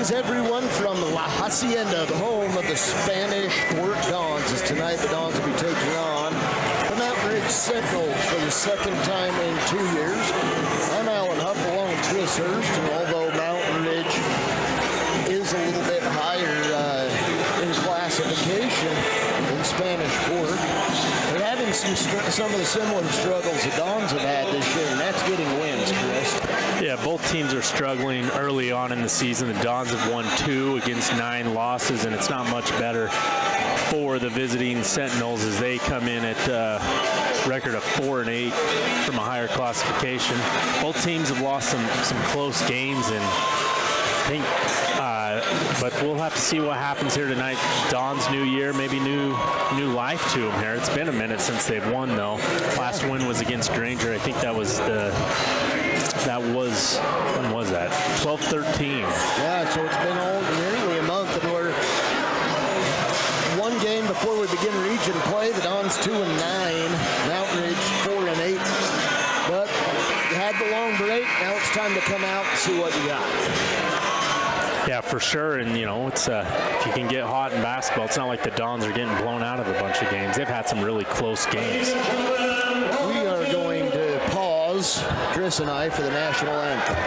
Greetings, everyone, from La Hacienda, the home of the Spanish Fort Dons. As tonight, the Dons will be taking on the Mountain Ridge Sentinels for the second time in 2 years. I'm Alan Huff, along with Chris Hurst, and although Mountain Ridge is a little bit higher in classification than Spanish Fort, they're having some of the similar struggles the Dons have had this year, and that's getting wins, Chris. Yeah, both teams are struggling early on in the season. The Dons have won 2 against 9 losses, and it's not much better for the visiting Sentinels as they come in at a record of 4-8 from a higher classification. Both teams have lost some close games, and I think, but we'll have to see what happens here tonight. Don's new year, maybe new life to them here. It's been a minute since they've won, though. Last win was against Granger. I think that was when was that? 12-13. Yeah, so it's been nearly a month, and we're one game before we begin region play. The Dons 2-9, Mountain Ridge 4-8. But you had the long break. Now it's time to come out and see what you got. Yeah, for sure. And, you know, it's if you can get hot in basketball, it's not like the Dons are getting blown out of a bunch of games. They've had some really close games. We are going to pause, Chris and I, for the national anthem.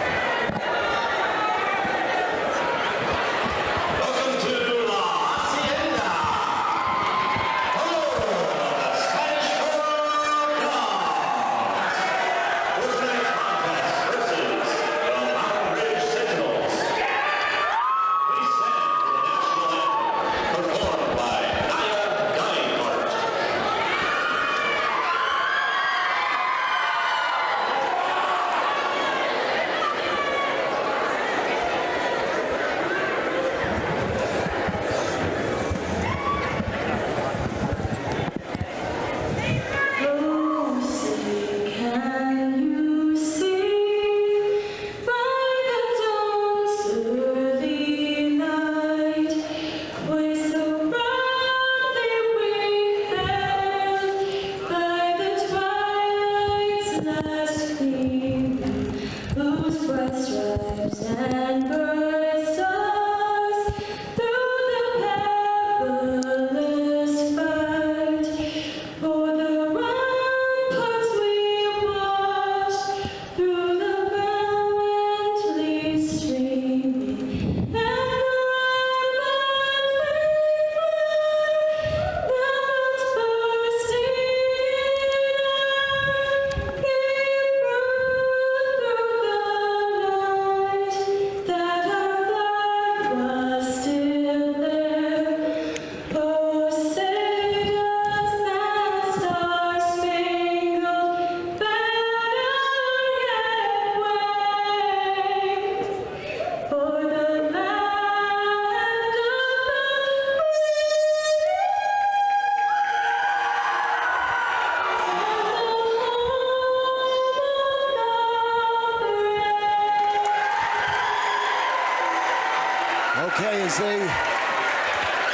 Okay, as they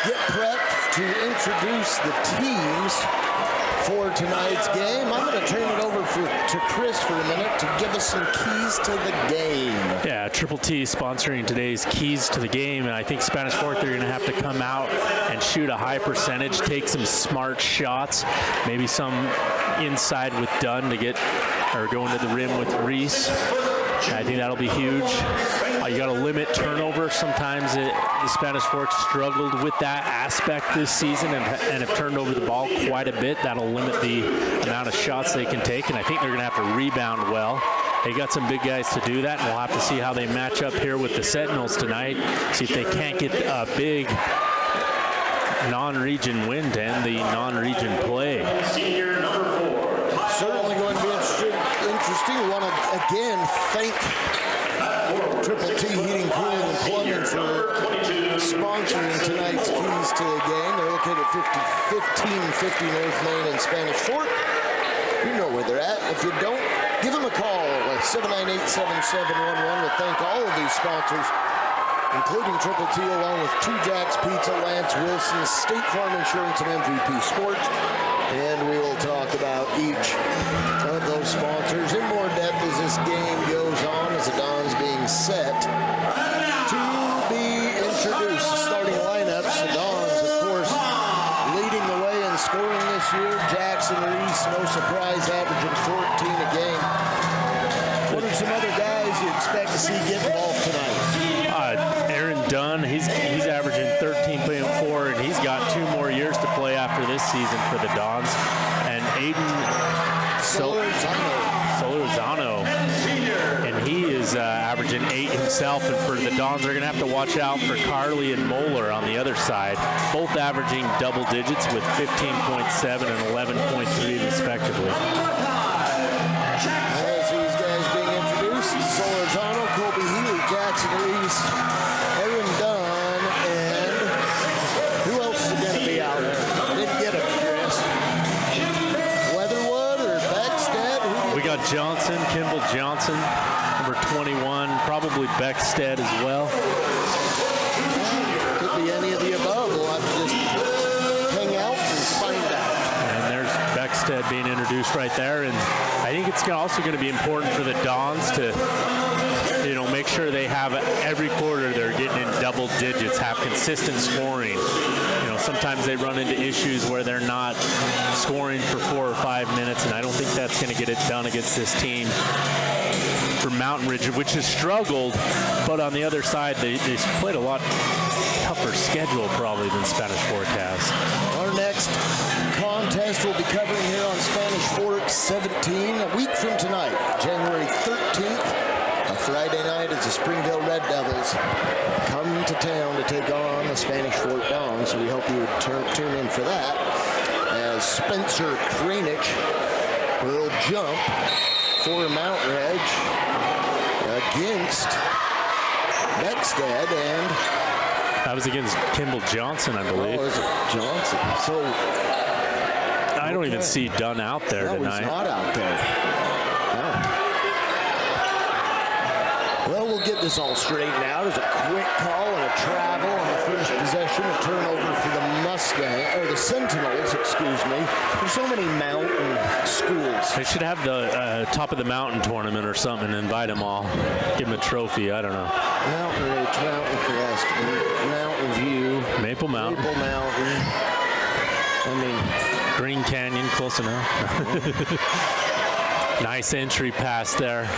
get prepped to introduce the teams for tonight's game, I'm going to turn it over to Chris for a minute to give us some keys to the game. Yeah, Triple T sponsoring today's keys to the game, and I think Spanish Fort, they're going to have to come out and shoot a high percentage, take some smart shots, maybe some inside with Dunn to get, or going to the rim with Reese. I think that'll be huge. You got to limit turnover. Sometimes the Spanish Fort struggled with that aspect this season and have turned over the ball quite a bit. That'll limit the amount of shots they can take, and I think they're going to have to rebound well. They got some big guys to do that, and we'll have to see how they match up here with the Sentinels tonight, see if they can't get a big non-region win to end the non-region play. Certainly going to be interesting. We want to again thank Triple T Heating, Cooling, and Plumbing for sponsoring tonight's Keys to the Game. They're located at 1550 North Main in Spanish Fort. You know where they're at. If you don't, give them a call at 798-7711. We'll thank all of these sponsors, including Triple T, along with Two Jacks Pizza, Lance Wilson, State Farm Insurance, and MVP Sports. And we will talk about each of those sponsors in more depth as this game goes on, as the Dons being set to be do you expect to see get involved tonight? Aaron Dunn, he's averaging 13.4, and he's got 2 more years to play after this season for the Dons. And Aiden Solorzano, and he is averaging 8 himself. And for the Dons, they're going to have to watch out for Carly and Moeller on the other side, both averaging double digits with 15.7 and 11.3 respectively. As these guys being introduced, Solorzano, Kobe Healy, Jackson Reese, Aaron Dunn, and who else is going to be out there? I didn't get him, Chris. Leatherwood or Beckstead? We got Johnson, Kimball Johnson, number 21, probably Beckstead as well. Could be any of the above. We'll have to just hang out and find out. And there's Beckstead being introduced right there. And I think it's also going to be important for the Dons to, make sure they have every quarter they're getting in double digits, have consistent scoring. Sometimes they run into issues where they're not scoring for 4 or 5 minutes, and I don't think that's going to get it done against this team for Mountain Ridge, which has struggled, but on the other side, they played a lot tougher schedule probably than Spanish Fork has. Our next contest we'll be covering here on Spanish Fork 17 a week from tonight, January 13th. A Friday night as the Springville Red Devils come to town to take on the Spanish Fork Dons. So we hope you would tune in for that as Spencer Kranich will jump for Mountain Ridge against Beckstead, and that was against Kimball Johnson, I believe. Oh, is it Johnson? So I don't even see Dunn out there tonight. No, he's not out there. No. Well, we'll get this all straightened out. There's a quick call and a travel on the first possession, a turnover for the the Sentinels, excuse me. There's so many mountain schools. They should have the top of the mountain tournament or something and invite them all. Give them a trophy, I don't know. Mountain Ridge, Mountain Crest, Mountain View. Maple Mountain. Maple Mountain. Green Canyon, close enough. Nice entry pass there.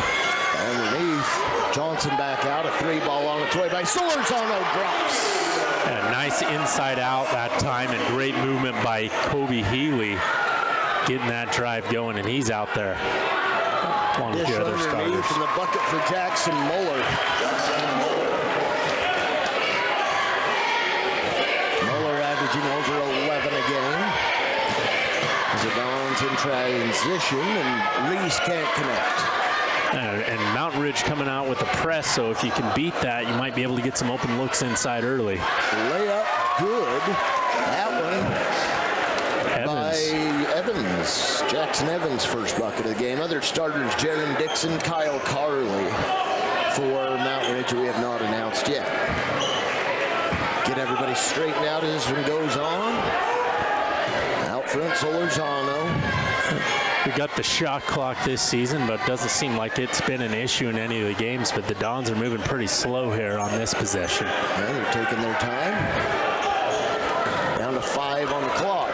Underneath, Johnson back out, a 3-ball on its way by Solorzano drops. Yeah, nice inside out that time and great movement by Kobe Healy getting that drive going, and he's out there. One of the other starters. In the bucket for Jackson Moeller. Moeller averaging over 11 a game. As the Dons in transition, and Reese can't connect. And Mountain Ridge coming out with a press, so if you can beat that, you might be able to get some open looks inside early. Layup, good. That one by Evans. Jackson Evans' first bucket of the game. Other starters, Jaron Dixon, Kyle Carley for Mountain Ridge, we have not announced yet. Get everybody straightened out as this one goes on. Out front, Solorzano. We got the shot clock this season, but it doesn't seem like it's been an issue in any of the games, but the Dons are moving pretty slow here on this possession. Yeah, they're taking their time. Down to 5 on the clock.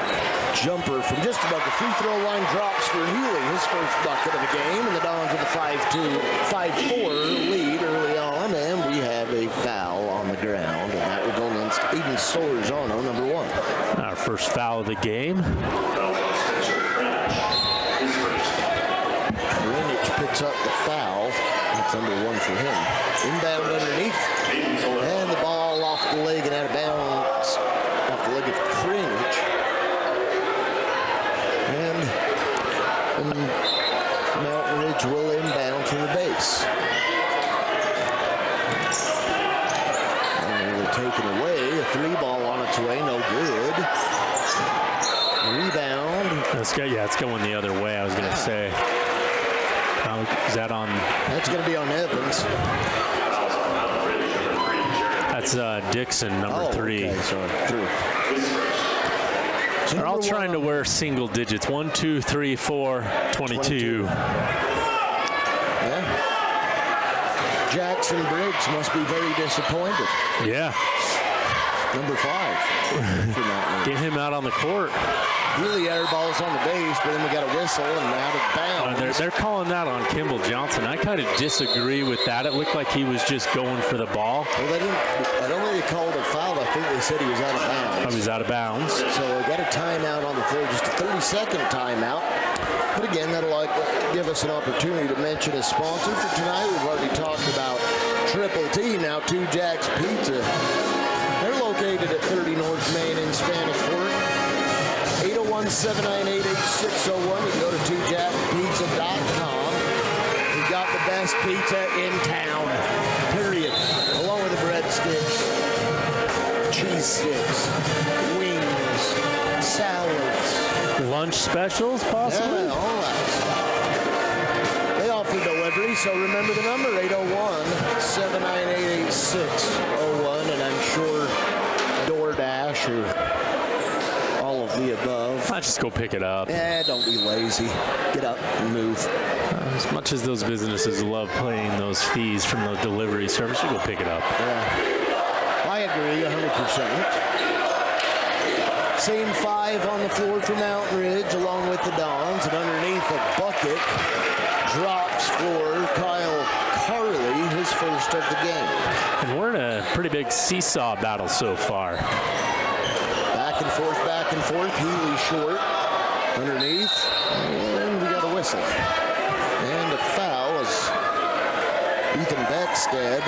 Jumper from just above the free throw line drops for Healy, his first bucket of the game, and the Dons with a 5-4 lead early on, and we have a foul on the ground, and that would go against Aiden Solorzano, number 1. Our first foul of the game. Picks up the foul. That's number 1 for him. Inbound underneath. And the ball off the leg and out of bounds. Off the leg of Kranich. And Mountain Ridge will inbound from the base. And they're taken away. A 3-ball on its way. No good. Rebound. It's going the other way, I was going to say. Is that on? That's going to be on Evans. That's Dixon, number 3. Okay, sorry, 3. They're all trying to wear single digits. 1, 2, 3, 4, 22. Yeah. Jackson Briggs must be very disappointed. Yeah. Number 5 for Mount Ridge. Get him out on the court. Really airball's on the base, but then we got a whistle and out of bounds. They're calling that on Kimball Johnson. I kind of disagree with that. It looked like he was just going for the ball. Well, they didn't. I don't think they called a foul. I think they said he was out of bounds. Oh, he's out of bounds. So we got a timeout on the floor, just a 30-second timeout. But again, that'll give us an opportunity to mention a sponsor for tonight. We've already talked about Triple T, now 2 Jacks Pizza. They're located at 30 North Main in Spanish Fork. 801-798-8601. You can go to 2jackpizza.com. We've got the best pizza in town, period. Along with the breadsticks, cheese sticks, wings, salads. Lunch specials, possibly? Yeah, all that stuff. They offer delivery, so remember the number, 801-798-8601. And I'm sure DoorDash or all of the above. I'll just go pick it up. Don't be lazy. Get up and move. As much as those businesses love paying those fees from the delivery service, you go pick it up. Yeah. I agree 100%. Same 5 on the floor for Mountain Ridge along with the Dons, and underneath a bucket drops for Kyle Carley, his first of the game. And we're in a pretty big seesaw battle so far. Back and forth, Healy short underneath, and we got a whistle. And a foul as Ethan Beckstead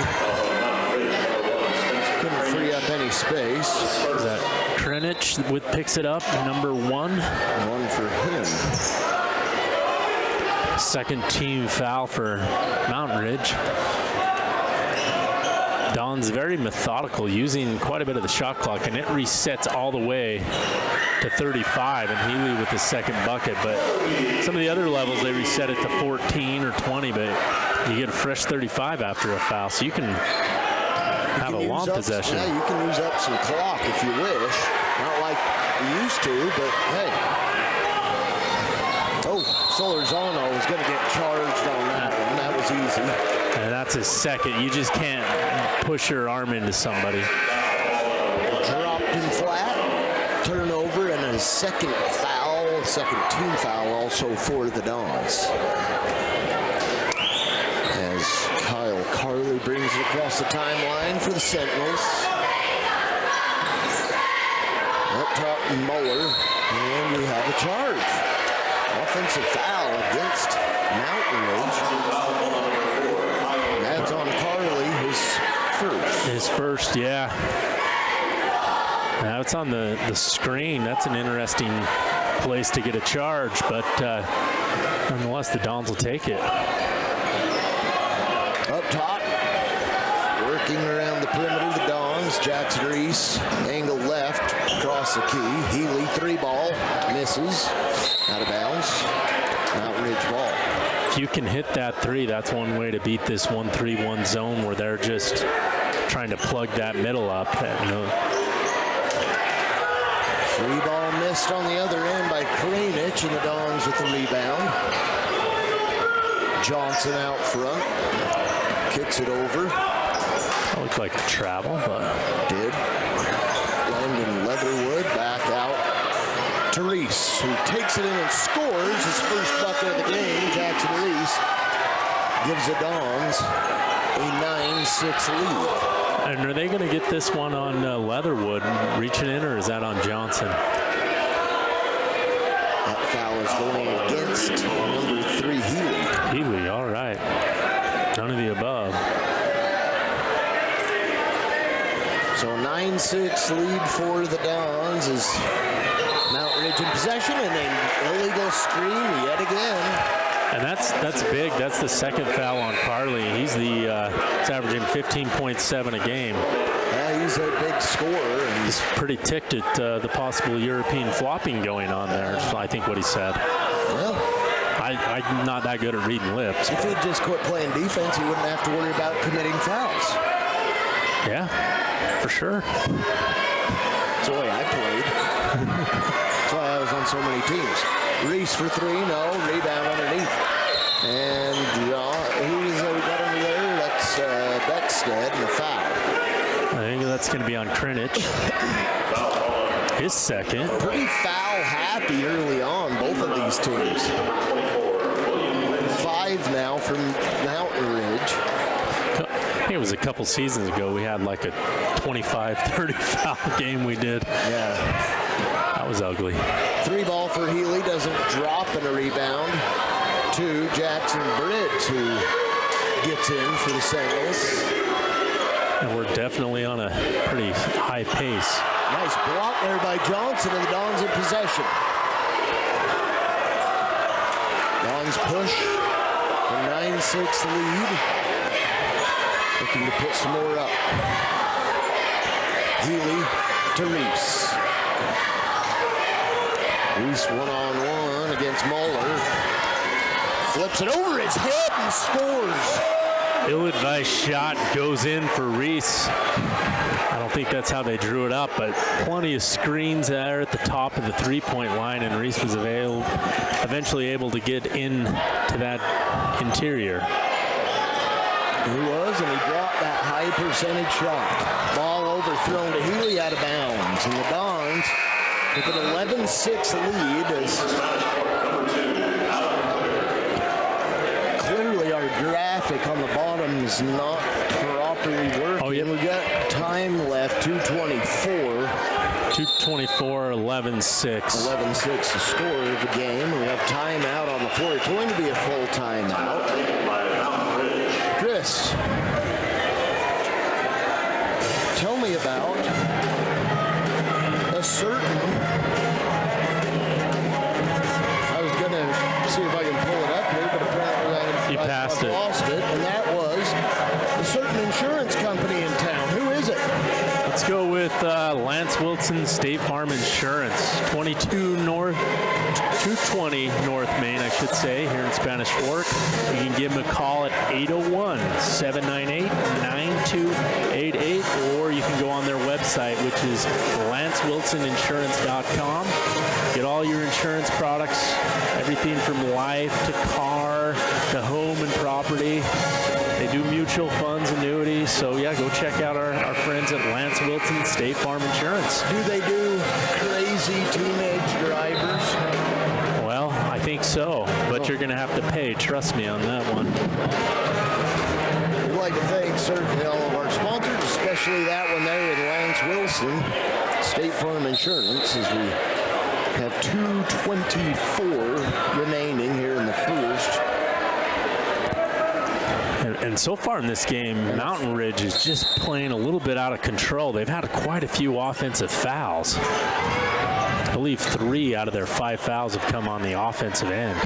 couldn't free up any space. Is that Krenich picks it up, number 1? 1 for him. Second team foul for Mountain Ridge. Don's very methodical, using quite a bit of the shot clock, and it resets all the way to 35, and Healy with the second bucket. But some of the other levels, they reset it to 14 or 20, but you get a fresh 35 after a foul, so you can have a long possession. Yeah, you can use up some clock if you wish. Not like you used to, but hey. Oh, Solorzano is going to get charged on that one. That was easy. And that's his second. You just can't push your arm into somebody. Dropped him flat. Turnover and a second foul, second team foul also for the Dons. As Kyle Carley brings it across the timeline for the Sentinels. Up top, Muller, and we have a charge. Offensive foul against Mountain Ridge. That's on Carley, his first. His first, yeah. Now it's on the screen. That's an interesting place to get a charge, but nonetheless, the Dons will take it. Up top, working around the perimeter, the Dons. Jackson Reese, angle left, across the key. Healy, 3-ball, misses, out of bounds. Mountain Ridge ball. If you can hit that 3, that's one way to beat this 1-3-1 zone where they're just trying to plug that middle up. 3-ball missed on the other end by Kranich, and the Dons with the rebound. Johnson out front, kicks it over. That looked like a travel, but did. Landon Leatherwood back out to Reese, who takes it in and scores his first bucket of the game. Jackson Reese gives the Dons a 9-6 lead. And are they going to get this one on Leatherwood reaching in, or is that on Johnson? That foul is going against number 3, Healy. Healy, all right. None of the above. So 9-6 lead for the Dons as Mountain Ridge in possession, and an illegal screen yet again. And that's big. That's the second foul on Carley. He's he's averaging 15.7 a game. Yeah, he's a big scorer. And he's pretty ticked at the possible European flopping going on there, I think what he said. Well, I'm not that good at reading lips. If he'd just quit playing defense, he wouldn't have to worry about committing fouls. Yeah, for sure. That's the way I played. That's why I was on so many teams. Reese for 3, no. Rebound underneath. And who is we got under there? That's Beckstead and the foul. I think that's going to be on Krinich. His second. Pretty foul happy early on, both of these teams. 5 now from Mountain Ridge. I think it was a couple seasons ago we had like a 25-30 foul game we did. Yeah. That was ugly. 3 ball for Healy, doesn't drop in a rebound. To Jackson Bridge, who gets in for the Sentinels. And we're definitely on a pretty high pace. Nice block there by Johnson, and the Dons in possession. Dons push for 9-6 lead. Looking to put some more up. Healy to Reese. Reese one-on-one against Muller. Flips it over his head and scores. Ill-advised shot goes in for Reese. I don't think that's how they drew it up, but plenty of screens there at the top of the three-point line, and Reese was eventually able to get in to that interior. He was, and he dropped that high percentage shot. Ball overthrown to Healy out of bounds, and the Dons with an 11-6 lead as clearly our graphic on the bottom is not properly working. Oh, yeah. We got time left, 2:24. 2:24, 11-6. 11-6 the score of the game. We have timeout on the floor. It's going to be a full timeout. Chris, tell me about a certain, I was going to see if I can pull it up here, but apparently I've lost it, and that was a certain insurance company in town. Who is it? Let's go with Lance Wilson State Farm Insurance, 220 North Main, I should say, here in Spanish Fork. You can give them a call at 801-798-9288, or you can go on their website, which is lancewilsoninsurance.com. Get all your insurance products, everything from life to car to home and property. They do mutual funds, annuities, so yeah, go check out our friends at Lance Wilson State Farm Insurance. Do they do crazy teenage drivers? Well, I think so, but you're going to have to pay. Trust me on that one. We'd like to thank certainly all of our sponsors, especially that one there with Lance Wilson State Farm Insurance, as we have 2:24 remaining here in the first. And so far in this game, Mountain Ridge is just playing a little bit out of control. They've had quite a few offensive fouls. I believe 3 out of their 5 fouls have come on the offensive end.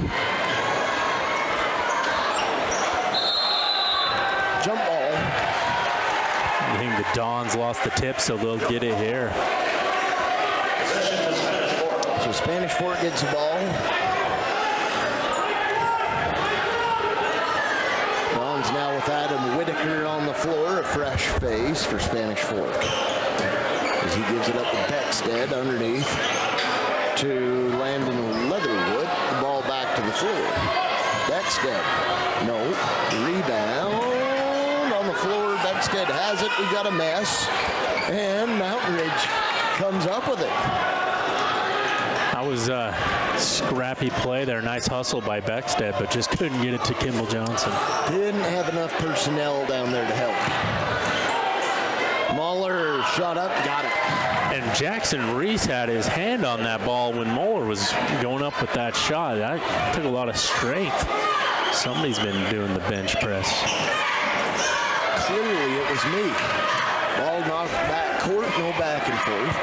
Jump ball. I think the Dons lost the tip, so they'll get it here. So Spanish Fork gets the ball. Dons now with Adam Whitaker on the floor, a fresh face for Spanish Fork. As he gives it up to Beckstead underneath to Landon Leatherwood. The ball back to the floor. Beckstead, no, rebound on the floor. Beckstead has it. We got a mess. And Mountain Ridge comes up with it. That was a scrappy play there. Nice hustle by Beckstead, but just couldn't get it to Kimball Johnson. Didn't have enough personnel down there to help. Muller shot up, got it. And Jackson Reese had his hand on that ball when Muller was going up with that shot. That took a lot of strength. Somebody's been doing the bench press. Clearly it was me. Ball knocked back court, no back and forth.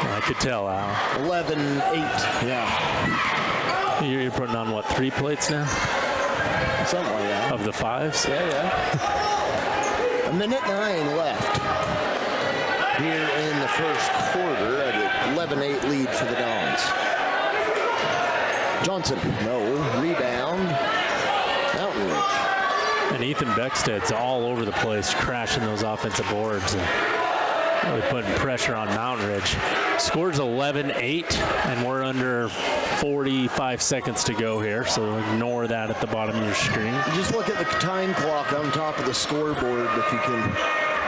I could tell, Al. 11-8, yeah. You're putting on, what, 3 plates now? Something like that. Of the 5s? Yeah. 1:09 left here in the first quarter at an 11-8 lead for the Dons. Johnson, no. Rebound. Mountain Ridge. And Ethan Beckstead's all over the place, crashing those offensive boards and really putting pressure on Mountain Ridge. Scores 11-8, and we're under 45 seconds to go here, so ignore that at the bottom of your screen. Just look at the time clock on top of the scoreboard if you can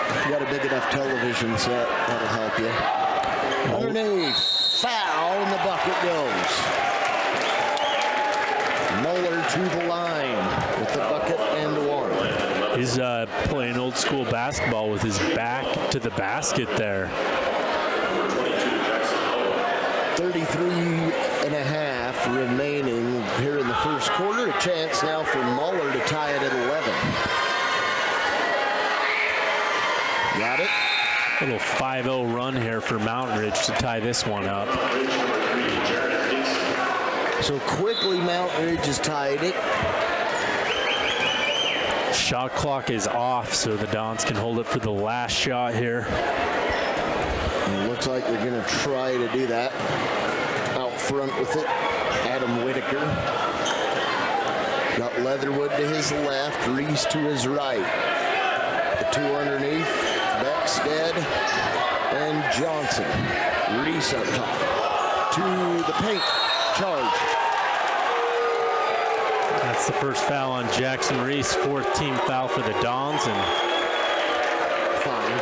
If you got a big enough television set, that'll help you. Underneath, foul, and the bucket goes. Muller to the line with the bucket and one. He's playing old school basketball with his back to the basket there. 33.5 remaining here in the first quarter. A chance now for Muller to tie it at 11. Got it. Little 5-0 run here for Mountain Ridge to tie this one up. So quickly Mountain Ridge has tied it. Shot clock is off, so the Dons can hold it for the last shot here. It looks like they're going to try to do that. Out front with it, Adam Whitaker. Got Leatherwood to his left, Reese to his right. The two underneath, Beckstead and Johnson. Reese up top. To the paint, charge. That's the first foul on Jackson Reese, fourth team foul for the Dons, and five.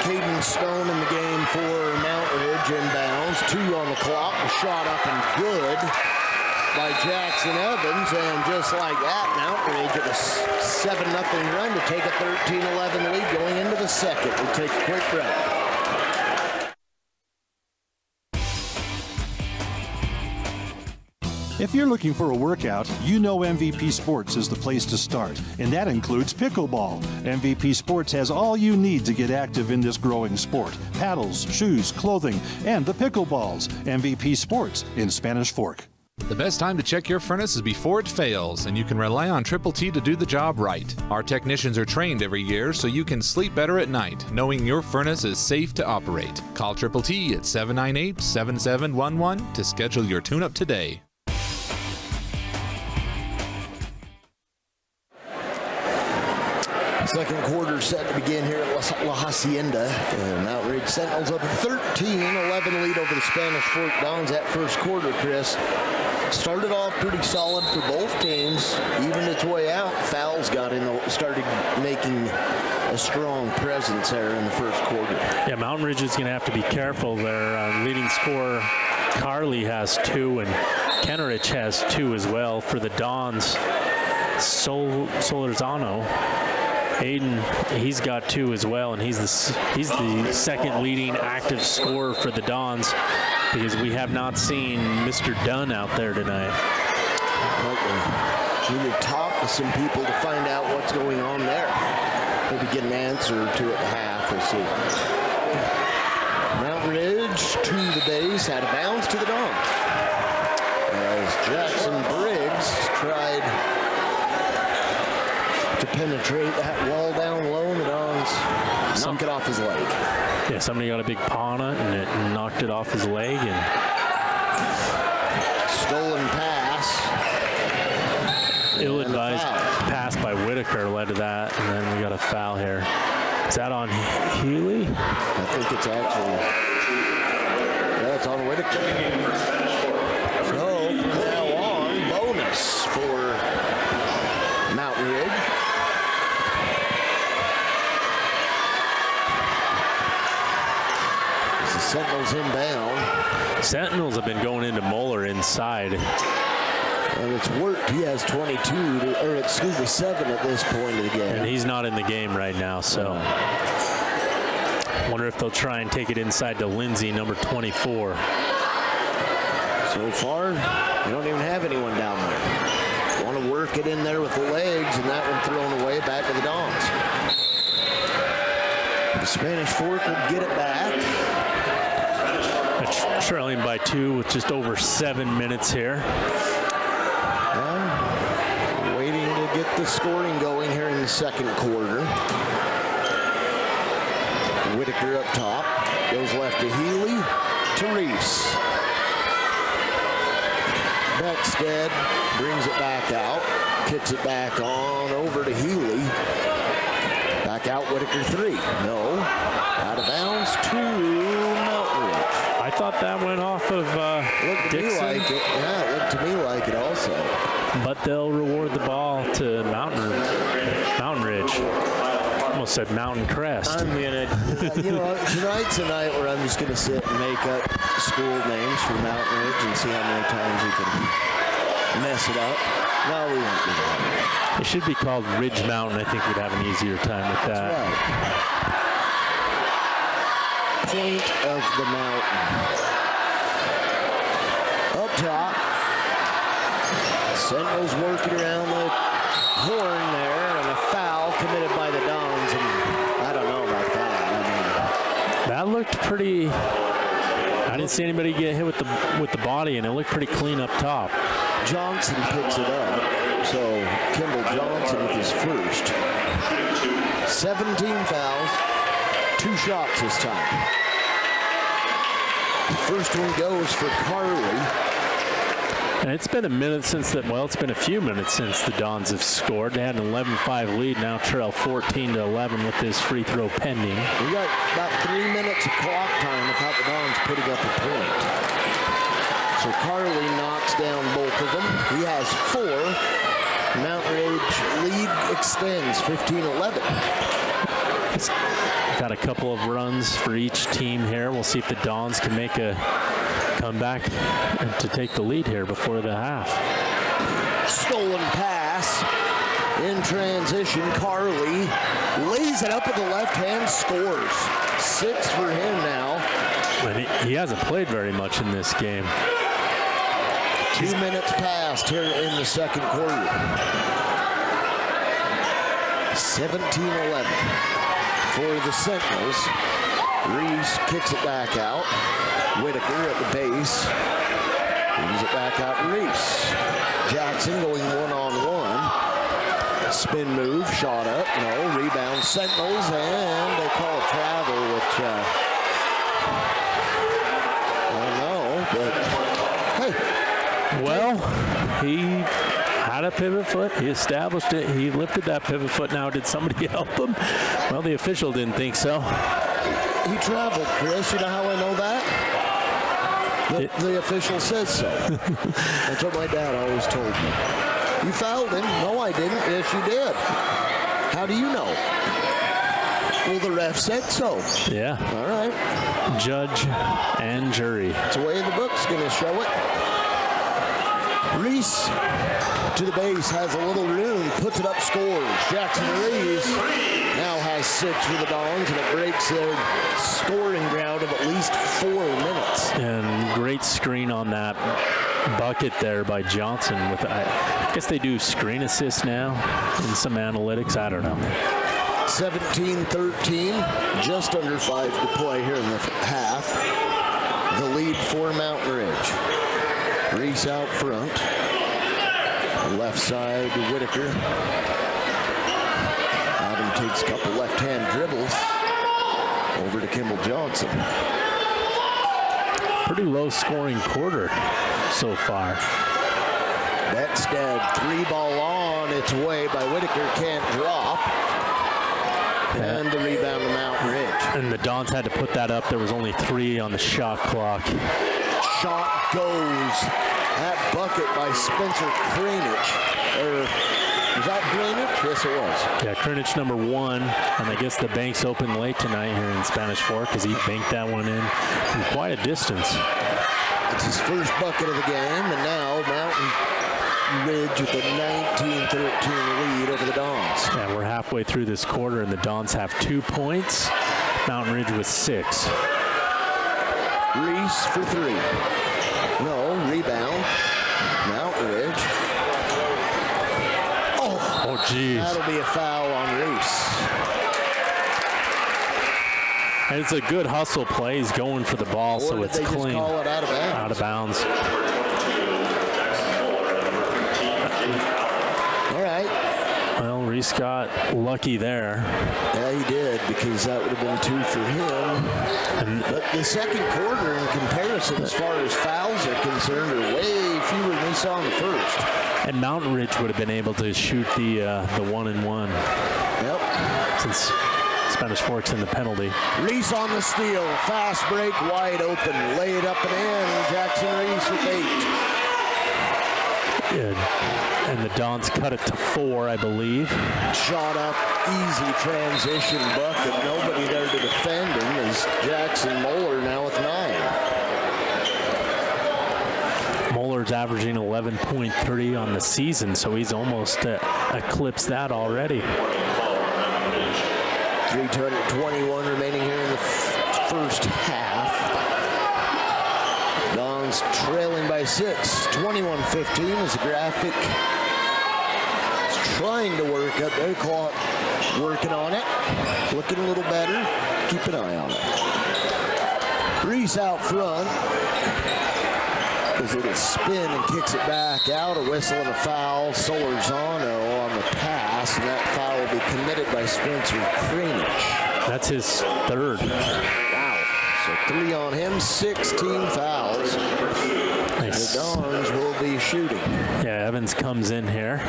Caden Stone in the game for Mountain Ridge inbounds. 2 on the clock. The shot up and good by Jackson Evans. And just like that, Mountain Ridge at a 7-0 run to take a 13-11 lead going into the second. We'll take a quick break. If you're looking for a workout, you know MVP Sports is the place to start, and that includes pickleball. MVP Sports has all you need to get active in this growing sport. Paddles, shoes, clothing, and the pickleballs. MVP Sports in Spanish Fork. The best time to check your furnace is before it fails, and you can rely on Triple T to do the job right. Our technicians are trained every year so you can sleep better at night, knowing your furnace is safe to operate. Call Triple T at 798-7711 to schedule your tune-up today. Second quarter set to begin here at La Hacienda. Mountain Ridge Sentinels up a 13-11 lead over the Spanish Fork Dons that first quarter, Chris. Started off pretty solid for both teams. Even its way out, fouls got in, started making a strong presence there in the first quarter. Yeah, Mountain Ridge is going to have to be careful. Their leading scorer, Carly, has 2, and Kennerich has 2 as well. For the Dons, Solorzano, Aiden, he's got 2 as well, and he's the second leading active scorer for the Dons, because we have not seen Mr. Dunn out there tonight. We need to talk to some people to find out what's going on there. Maybe get an answer to it at half. We'll see. Mountain Ridge to the base, out of bounds to the Dons. As Jackson Briggs tried to penetrate that wall down low, and the Dons knock it off his leg. Yeah, somebody got a big paw on it, and it knocked it off his leg. And stolen pass. Ill-advised pass by Whitaker led to that, and then we got a foul here. Is that on Healy? I think it's actually, yeah, it's on Whitaker. So from now on, bonus for Mountain Ridge. Sentinels inbound. Sentinels have been going into Muller inside. And it's worked. He has 7 at this point of the game. And he's not in the game right now, so. Wonder if they'll try and take it inside to Lindsay, number 24. So far, they don't even have anyone down there. Want to work it in there with the legs, and that one thrown away back to the Dons. The Spanish Fork will get it back. Trailing by 2 with just over 7 minutes here. Waiting to get the scoring going here in the second quarter. Whitaker up top. Goes left to Healy. To Reese. Beckstead brings it back out. Kicks it back on over to Healy. Back out Whitaker 3. No. Out of bounds to Mountain Ridge. I I thought that went off of Looked to me Dixon, like it. Yeah, it looked to me like it also. but they'll reward the ball to Mountain Ridge. Almost said Mountain Crest. I'm gonna, tonight's a night where I'm just gonna sit and make up school names for Mountain Ridge and see how many times we can mess it up. No, we won't do that. It should be called Ridge Mountain. I think we'd have an easier time with that. Right. Point of the mountain. Up top. Sentinels working around the horn there, and a foul committed by the Dons, and I don't know about that. That looked pretty. I didn't see anybody get hit with the body, and it looked pretty clean up top. Johnson picks it up, so Kimball Johnson with his first. 17 fouls, 2 shots this time. First one goes for Carly. And it's been a minute since that. Well, it's been a few minutes since the Dons have scored. They had an 11-5 lead. Now trail 14-11 with this free throw pending. We got about 3 minutes of clock time without the Dons putting up a point. So Carly knocks down both of them. He has 4. Mountain Ridge lead extends 15-11. Got a couple of runs for each team here. We'll see if the Dons can make a comeback to take the lead here before the half. Stolen pass in transition. Carly lays it up with the left hand, scores. 6 for him now. And he hasn't played very much in this game. 2 minutes passed here in the second quarter. 17-11 for the Sentinels. Reese kicks it back out. Whitaker at the base. Brings it back out to Reese. Jackson going one-on-one. Spin move, shot up, no. Rebound Sentinels, and they call a travel, which, I don't know, but hey. Well, he had a pivot foot. He established it. He lifted that pivot foot. Now, did somebody help him? Well, the official didn't think so. He traveled, Chris. You know how I know that? The official says so. That's what my dad always told me. You fouled him. No, I didn't. Yes, you did. How do you know? Well, the ref said so. Yeah. All right. Judge and jury. That's the way the book's going to show it. Reese to the base, has a little room, puts it up, scores. Jackson Reese now has 6 for the Dons, and it breaks their scoring ground of at least 4 minutes. And great screen on that bucket there by Johnson. With I guess they do screen assist now in some analytics. I don't know. 17-13, just under 5 to play here in the half. The lead for Mountain Ridge. Reese out front. Left side to Whitaker. Adam takes a couple left-hand dribbles. Over to Kimball Johnson. Pretty low scoring quarter so far. Beckstead, 3-ball on its way by Whitaker, can't drop. And the rebound to Mountain Ridge. And the Dons had to put that up. There was only 3 on the shot clock. Shot goes. That bucket by Spencer Kranich. Was that Kranich? Yes, it was. Yeah, Kranich number 1. And I guess the bank's open late tonight here in Spanish Fork because he banked that one in from quite a distance. It's his first bucket of the game, and now Mountain Ridge with a 19-13 lead over the Dons. And we're halfway through this quarter, and the Dons have 2 points. Mountain Ridge with 6. Reese for 3. No, rebound. Mountain Ridge. Oh, geez. That'll be a foul on Reese. And it's a good hustle play. He's going for the ball, Or so did it's they clean. just call it out of bounds? Out of bounds. All right. Well, Reese got lucky there. Yeah, he did, because that would have been 2 for him. But the second quarter, in comparison, as far as fouls are concerned, are way fewer than we saw in the first. And Mountain Ridge would have been able to shoot the 1-and-1. Yep. Since Spanish Fork's in the penalty. Reese on the steal. Fast break, wide open. Laid up and in. Jackson Reese with 8. Good. And the Dons cut it to 4, I believe. Shot up, easy transition bucket. Nobody there to defend him as Jackson Moeller now with 9. Moeller's averaging 11.3 on the season, so he's almost eclipsed that already. 3:21 remaining here in the first half. Dons trailing by 6. 21-15 as the Graphic is trying to work up their clock. Working on it. Looking a little better. Keep an eye on it. Reese out front. Does a little spin and kicks it back out. A whistle and a foul. Solorzano on the pass, and that foul will be committed by Spencer Kranich. That's his 3rd. Wow. So 3 on him, 16 fouls. Nice. The Dons will be shooting. Yeah, Evans comes in here.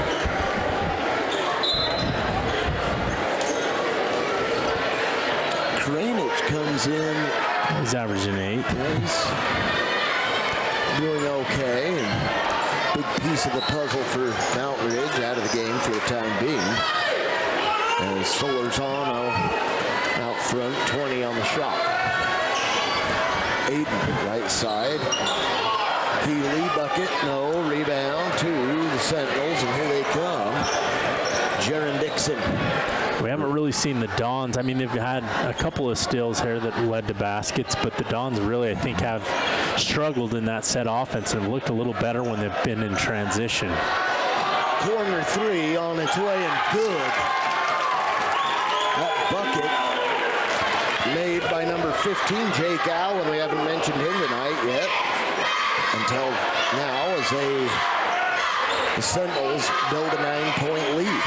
Kranich comes in. He's averaging 8. He's doing okay. And big piece of the puzzle for Mount Ridge out of the game for the time being. And Solorzano out front, 20 on the shot. Aiden, right side. Healy, bucket, no, rebound to the Sentinels, and here they come. Jaron Dixon. We haven't really seen the Dons. I mean, they've had a couple of steals here that led to baskets, but the Dons really, I think, have struggled in that set offense and looked a little better when they've been in transition. Corner 3 on its way and good. That bucket made by number 15, Jake Allen. We haven't mentioned him tonight yet until now as the Sentinels build a 9-point lead.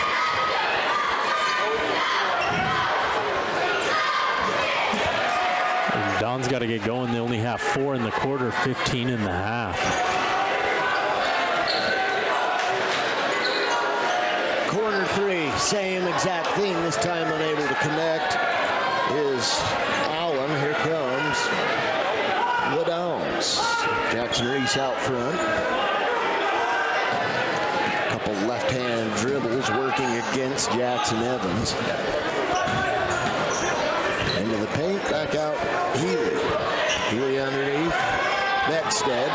And Don's got to get going. They only have 4 in the quarter, 15 in the half. Corner 3, same exact thing. This time unable to connect is Allen. Here comes the Dons. Jackson Reese out front. Couple left-hand dribbles working against Jackson Evans. Into the paint, back out Healy. Healy underneath. Beckstead.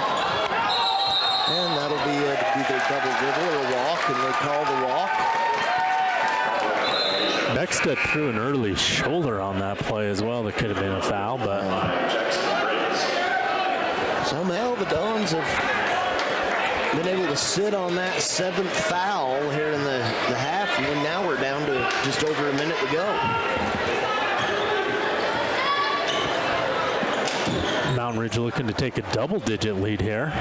And that'll be either double dribble or a walk, and they call the walk. Beckstead threw an early shoulder on that play as well. That could have been a foul, but somehow the Dons have been able to sit on that 7th foul here in the half, and now we're down to just over a minute to go. Mountain Ridge looking to take a double-digit lead here.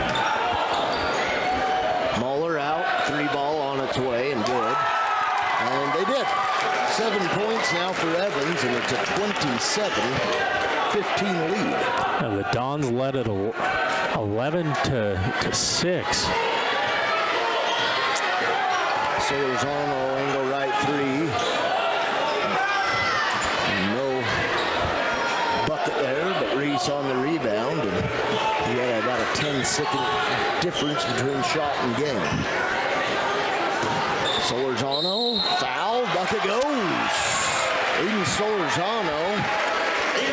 Moeller out, 3 ball on its way, and good. And they did. 7 points now for Evans, and it's a 27-15 lead. And the Dons led at 11-6. Solorzano, angle right 3. No bucket there, but Reese on the rebound, and he had about a 10-second difference between shot and game. Solorzano, foul, bucket goes. Aiden Solorzano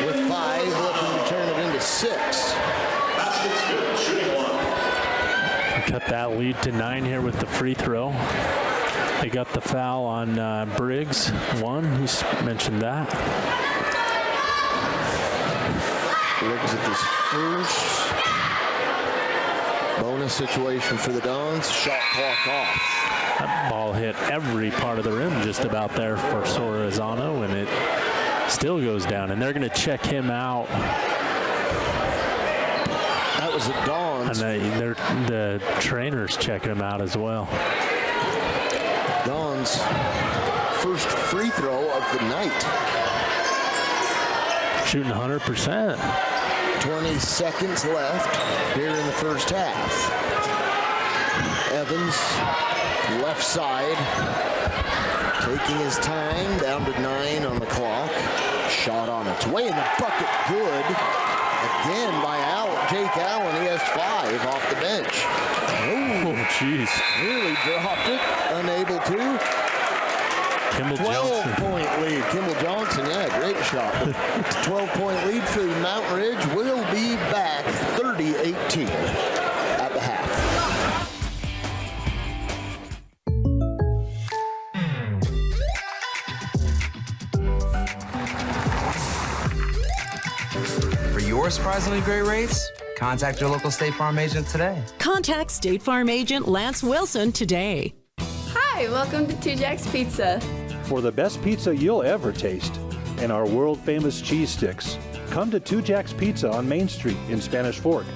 with 5, looking to turn it into 6. Cut that lead to 9 here with the free throw. They got the foul on Briggs, 1. Who's mentioned that? Briggs at this first bonus situation for the Dons. Shot clock off. That ball hit every part of the rim just about there for Solorzano, and it still goes down. And they're going to check him out. That was the Dons. And the trainer's checking him out as well. Dons' first free throw of the night. Shooting 100%. 20 seconds left here in the first half. Evans, left side, taking his time, down to 9 on the clock. Shot on its way in the bucket, good. Again by Jake Allen, he has 5 off the bench. Oh, jeez. Really dropped it, unable to. Kimball Johnson. 12-point lead. Kimball Johnson, yeah, great shot. 12-point lead for Mountain Ridge. Will be back 30-18 at the half. For your surprisingly great rates, contact your local State Farm agent today. Contact State Farm agent Lance Wilson today. Hi, welcome to Two Jacks Pizza. For the best pizza you'll ever taste and our world-famous cheese sticks, come to Two Jacks Pizza on Main Street in Spanish Fork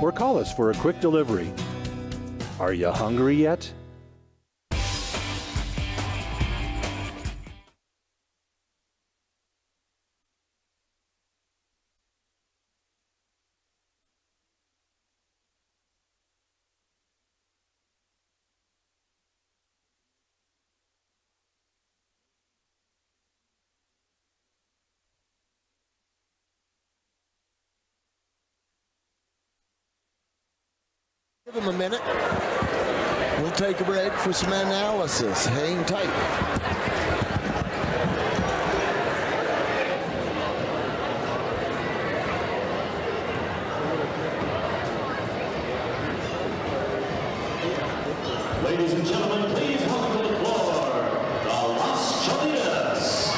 or call us for a quick delivery. Are you hungry yet? Give him a minute. We'll take a break for some analysis. Hang tight. Ladies and gentlemen, please welcome to the floor, the Las Cholitas.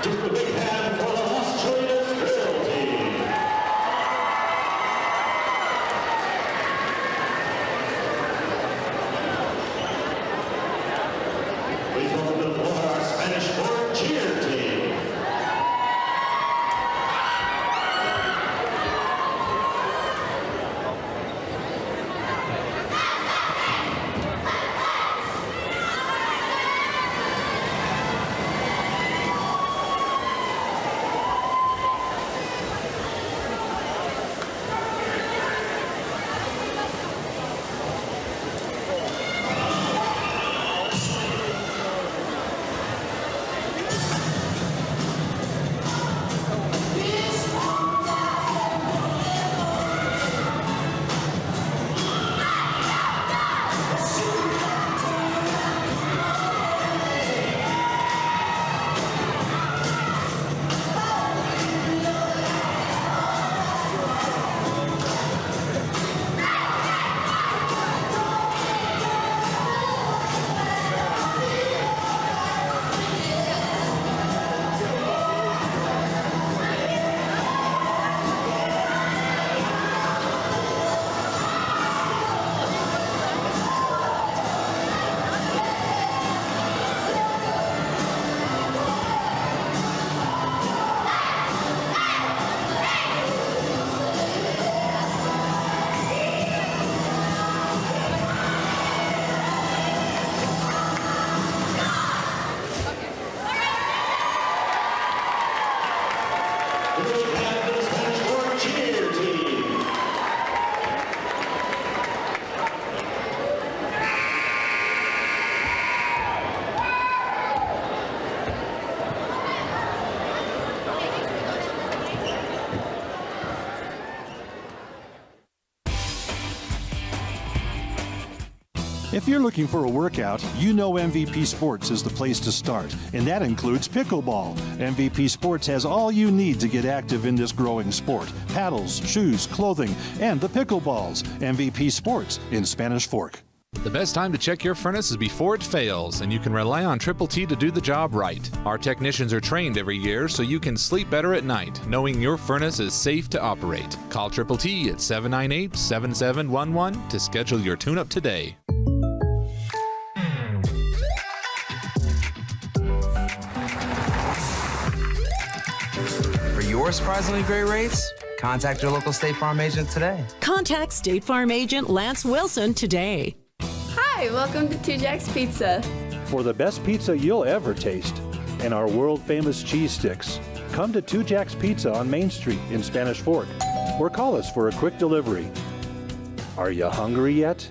Just a big hand for the Las Cholitas drill team. Please welcome to the floor our Spanish Fork cheer team. A big hand for the Spanish Fork cheer team. If you're looking for a workout, you know MVP Sports is the place to start, and that includes pickleball. MVP Sports has all you need to get active in this growing sport: paddles, shoes, clothing, and the pickleballs. MVP Sports in Spanish Fork. The best time to check your furnace is before it fails, and you can rely on Triple T to do the job right. Our technicians are trained every year so you can sleep better at night, knowing your furnace is safe to operate. Call Triple T at 798-7711 to schedule your tune-up today. For your surprisingly great rates, contact your local State Farm agent today. Contact State Farm agent Lance Wilson today. Hi, welcome to Two Jacks Pizza. For the best pizza you'll ever taste and our world-famous cheese sticks, come to Two Jacks Pizza on Main Street in Spanish Fork or call us for a quick delivery. Are you hungry yet?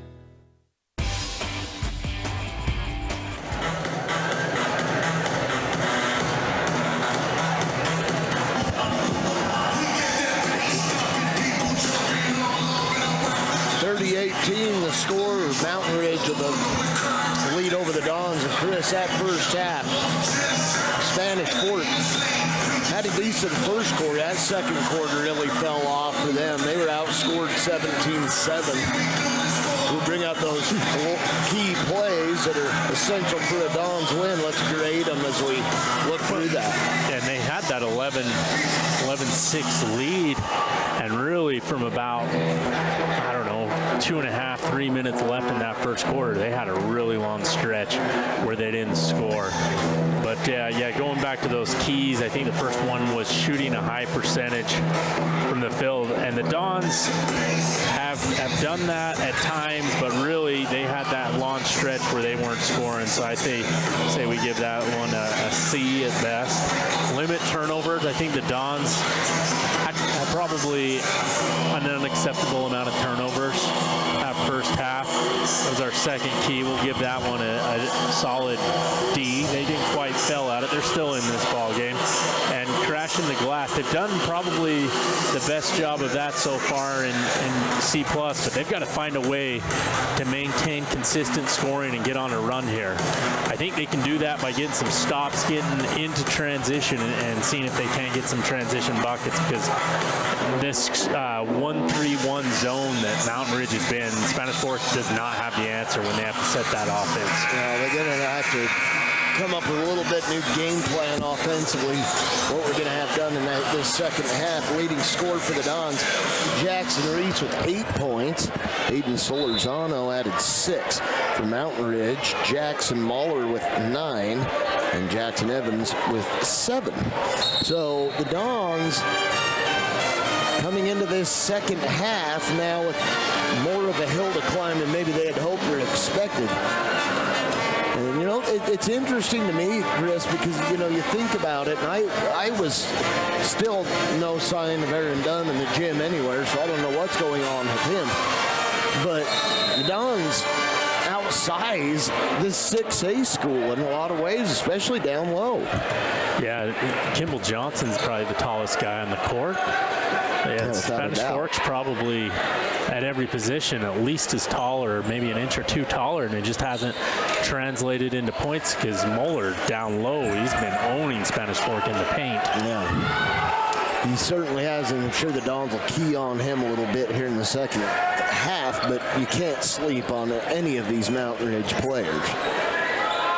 The score, Mountain Ridge with the lead over the Dons. And Chris, that first half, Spanish Fork had a decent first quarter. That second quarter really fell off for them. They were outscored 17-7. We'll bring out those key plays that are essential for a Dons win. Let's grade them as we look through that. And they had that 11-6 lead, and really from about, I don't know, 2.5, 3 minutes left in that first quarter, they had a really long stretch where they didn't score. But yeah, going back to those keys, I think the first one was shooting a high percentage from the field, and the Dons have done that at times, but really they had that long stretch where they weren't scoring. So I say we give that one a C at best. Limit turnovers. I think the Dons had probably an unacceptable amount of turnovers that first half. That was our second key. We'll give that one a solid D. They didn't quite fail at it. They're still in this ball game. And crashing the glass. They've done probably the best job of that so far in C+, but they've got to find a way to maintain consistent scoring and get on a run here. I think they can do that by getting some stops, getting into transition, and seeing if they can get some transition buckets, because this 1-3-1 zone that Mountain Ridge has been, Spanish Fork does not have the answer when they have to set that offense. They're going to have to come up with a little bit new game plan offensively, what we're going to have done in this second half. Leading score for the Dons, Jackson Reese with 8 points. Aiden Solorzano added 6. For Mountain Ridge, Jackson Mahler with 9. And Jackson Evans with 7. So the Dons coming into this second half now with more of a hill to climb than maybe they had hoped or expected. And, you know, it's interesting to me, Chris, because, you know, you think about it, and I was still no sign of Aaron Dunn in the gym anywhere, so I don't know what's going on with him. But the Dons outsize this 6A school in a lot of ways, especially down low. Yeah, Kimball Johnson's probably the tallest guy on the court. Yeah, Spanish Fork's probably at every position at least as tall or maybe an inch or two taller, and it just hasn't translated into points because Moeller down low, he's been owning Spanish Fork in the paint. Yeah, he certainly has, and I'm sure the Dons will key on him a little bit here in the second half, but you can't sleep on any of these Mountain Ridge players.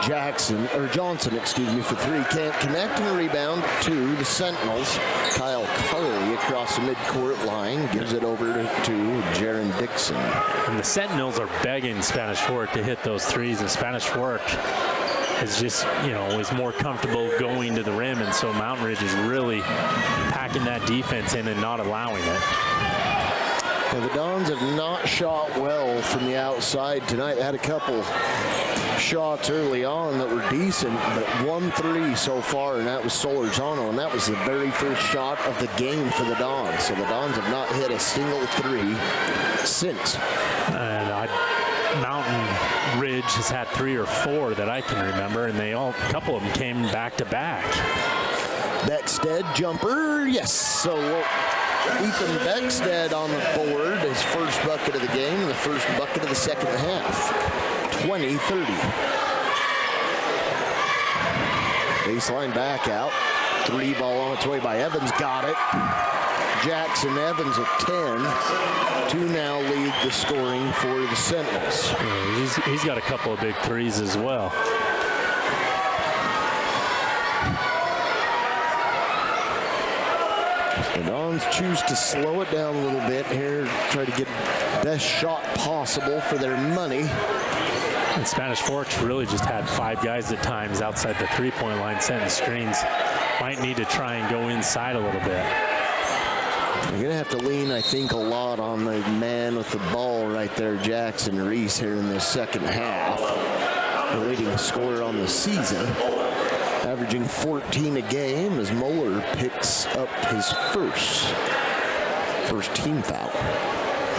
Johnson, for 3, can't connect and rebound to the Sentinels. Kyle Carley across the midcourt line gives it over to Jaron Dixon. And the Sentinels are begging Spanish Fork to hit those threes, and Spanish Fork is just, you know, is more comfortable going to the rim, and so Mountain Ridge is really packing that defense in and not allowing it. Now, the Dons have not shot well from the outside tonight. They had a couple shots early on that were decent, but 1 3 so far, and that was Solorzano, and that was the very first shot of the game for the Dons. So the Dons have not hit a single 3 since. And Mountain Ridge has had 3 or 4 that I can remember, and a couple of them came back to back. Beckstead jumper, yes. So Ethan Beckstead on the board, his first bucket of the game, and the first bucket of the second half. 20-30. Baseline back out. 3 ball on its way by Evans. Got it. Jackson Evans with 10 to now lead the scoring for the Sentinels. Yeah, he's got a couple of big threes as well. The Dons choose to slow it down a little bit here, try to get best shot possible for their money. And Spanish Fork's really just had 5 guys at times outside the three-point line setting screens. Might need to try and go inside a little bit. You're going to have to lean, I think, a lot on the man with the ball right there, Jackson Reese, here in this second half. The leading scorer on the season, averaging 14 a game as Moeller picks up his first team foul.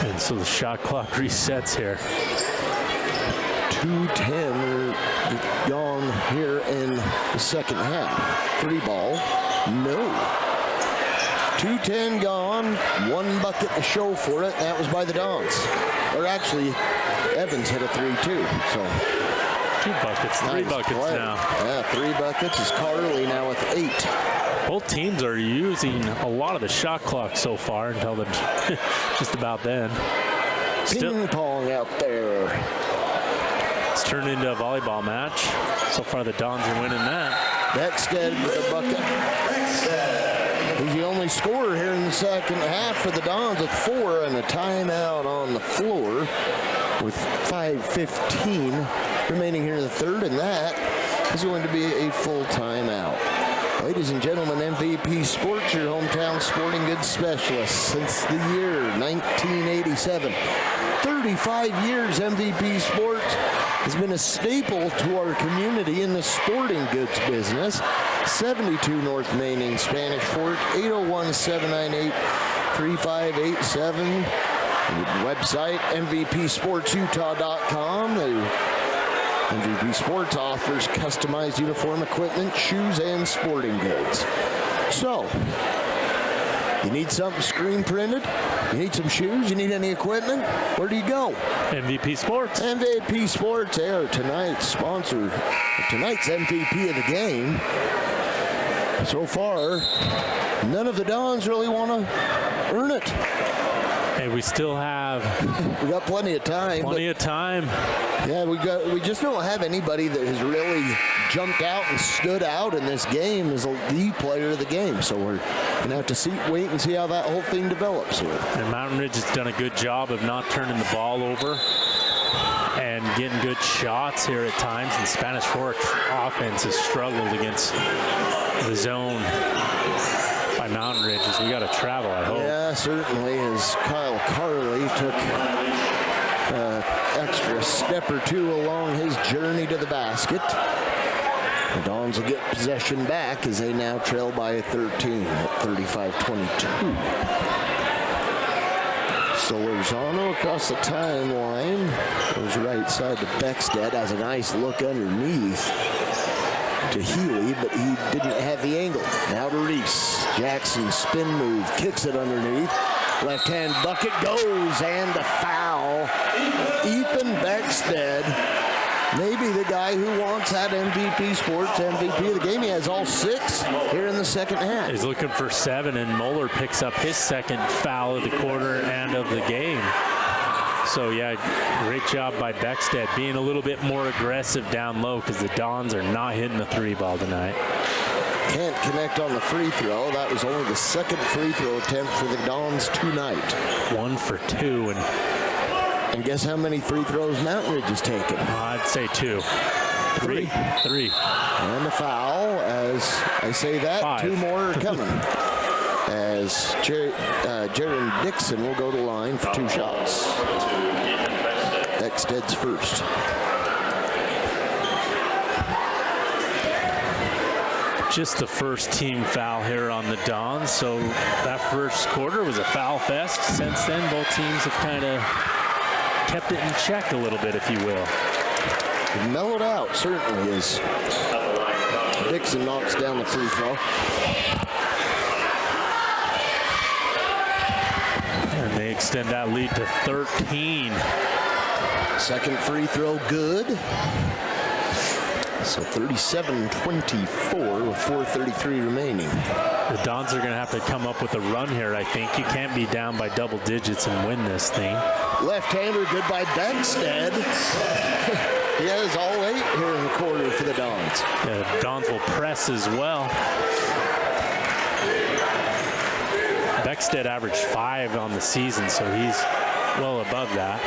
And so the shot clock resets here. 2:10 gone here in the second half. 3 ball, no. 2:10 gone, 1 bucket to show for it. That was by the Dons. Or actually, Evans hit a 3 too. So 2 buckets, 3 buckets play. now. Yeah, 3 buckets is Carley now with 8. Both teams are using a lot of the shot clock so far until just about then. Ping pong out there. It's turned into a volleyball match. So far, the Dons are winning that. Beckstead with a bucket. He's the only scorer here in the second half for the Dons with 4 and a timeout on the floor with 5:15 remaining here in the third, and that is going to be a full timeout. Ladies and gentlemen, MVP Sports, your hometown sporting goods specialist since the year 1987. 35 years MVP Sports has been a staple to our community in the sporting goods business. 72 North Main in Spanish Fork, 801-798-3587. Website, MVPSportsUtah.com. MVP Sports offers customized uniform equipment, shoes, and sporting goods. So, you need something screen printed? You need some shoes? You need any equipment? Where do you go? MVP Sports. MVP Sports, they are tonight's sponsor of tonight's MVP of the game. So far, none of the Dons really want to earn it. Hey, we still have We got plenty of time. plenty of time. Yeah, we just don't have anybody that has really jumped out and stood out in this game as the player of the game. So we're gonna have to wait and see how that whole thing develops here. And Mountain Ridge has done a good job of not turning the ball over and getting good shots here at times. And Spanish Fork's offense has struggled against the zone by Mountain Ridge as we got to travel, I hope. Yeah, certainly, as Kyle Carley took extra step or two along his journey to the basket. The Dons will get possession back as they now trail by 13 at 35-22. Solorzano across the timeline. Goes right side to Beckstead. Has a nice look underneath to Healy, but he didn't have the angle. Now to Reese. Jackson spin move, kicks it underneath. Left hand bucket goes, and a foul. Ethan Beckstead, maybe the guy who wants that MVP Sports MVP of the game. He has all 6 here in the second half. He's looking for 7, and Moeller picks up his second foul of the quarter and of the game. So, yeah, great job by Beckstead being a little bit more aggressive down low because the Dons are not hitting the 3-ball tonight. Can't connect on the free throw. That was only the second free throw attempt for the Dons tonight. 1 for 2, and guess how many free throws Mountain Ridge has taken? I'd say 2. 3. And a foul. As I say that, 5. 2 more are coming. As Jaron Dixon will go to the line for 2 shots. Beckstead's first. Just the first team foul here on the Dons. So that first quarter was a foul fest. Since then, both teams have kind of kept it in check a little bit, if you will. Mellowed out, certainly, as Dixon knocks down the free throw. And they extend that lead to 13. Second free throw good. So 37-24 with 4:33 remaining. The Dons are going to have to come up with a run here, I think. You can't be down by double digits and win this thing. Left-hander good by Beckstead. He has all 8 here in the quarter for the Dons. Yeah, the Dons will press as well. Beckstead averaged 5 on the season, so he's well above that.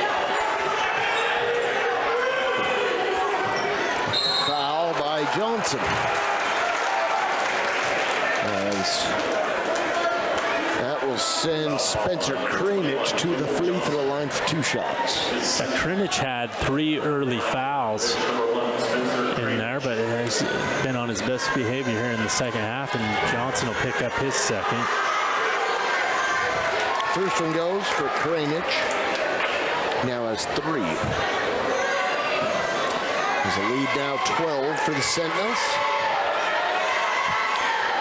Foul by Johnson. As that will send Spencer Kranich to the free throw line for 2 shots. Kranich had 3 early fouls in there, but has been on his best behavior here in the second half, and Johnson will pick up his second. First one goes for Kranich. Now has 3. There's a lead now 12 for the Sentinels.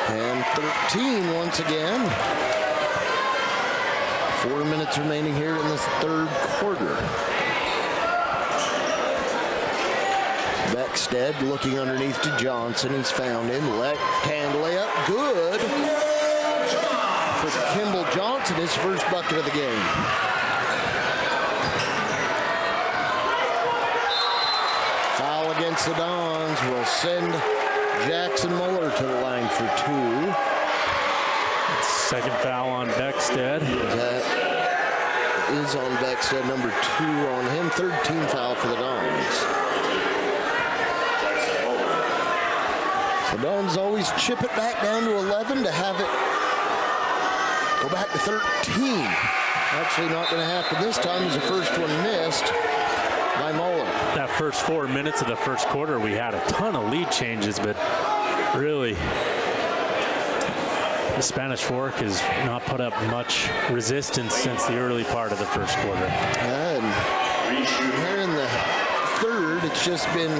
And 13 once again. 4 minutes remaining here in this third quarter. Beckstead looking underneath to Johnson. He's found him. Left hand layup. Good. For Kimball Johnson, his first bucket of the game. Foul against the Dons will send Jackson Muller to the line for 2. Second foul on Beckstead. That is on Beckstead, number 2 on him. 13 foul for the Dons. So Dons always chip it back down to 11 to have it go back to 13. Actually not going to happen this time as the first one missed by Muller. That first 4 minutes of the first quarter, we had a ton of lead changes, but really, the Spanish Fork has not put up much resistance since the early part of the first quarter. And here in the third, it's just been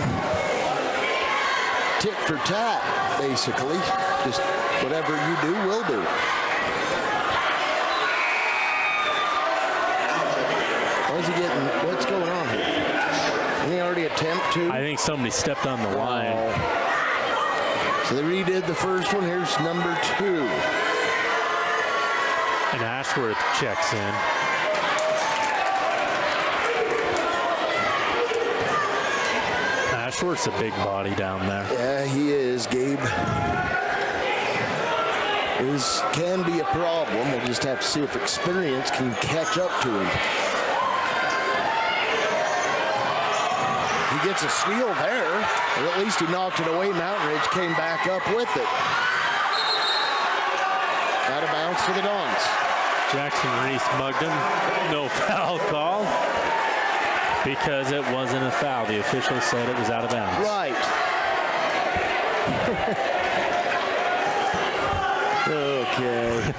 tit for tat, basically. Just whatever you do, we'll do. What's he getting? What's going on here? Didn't he already attempt to? I think somebody stepped on the line. So they redid the first one. Here's number 2. And Ashworth checks in. Ashworth's a big body down there. Yeah, he is, Gabe. Can be a problem. We'll just have to see if experience can catch up to him. He gets a steal there, or at least he knocked it away. Mountain Ridge came back up with it. Out of bounds to the Dons. Jackson Reese mugged him. No foul call because it wasn't a foul. The official said it was out of bounds. Right. Okay.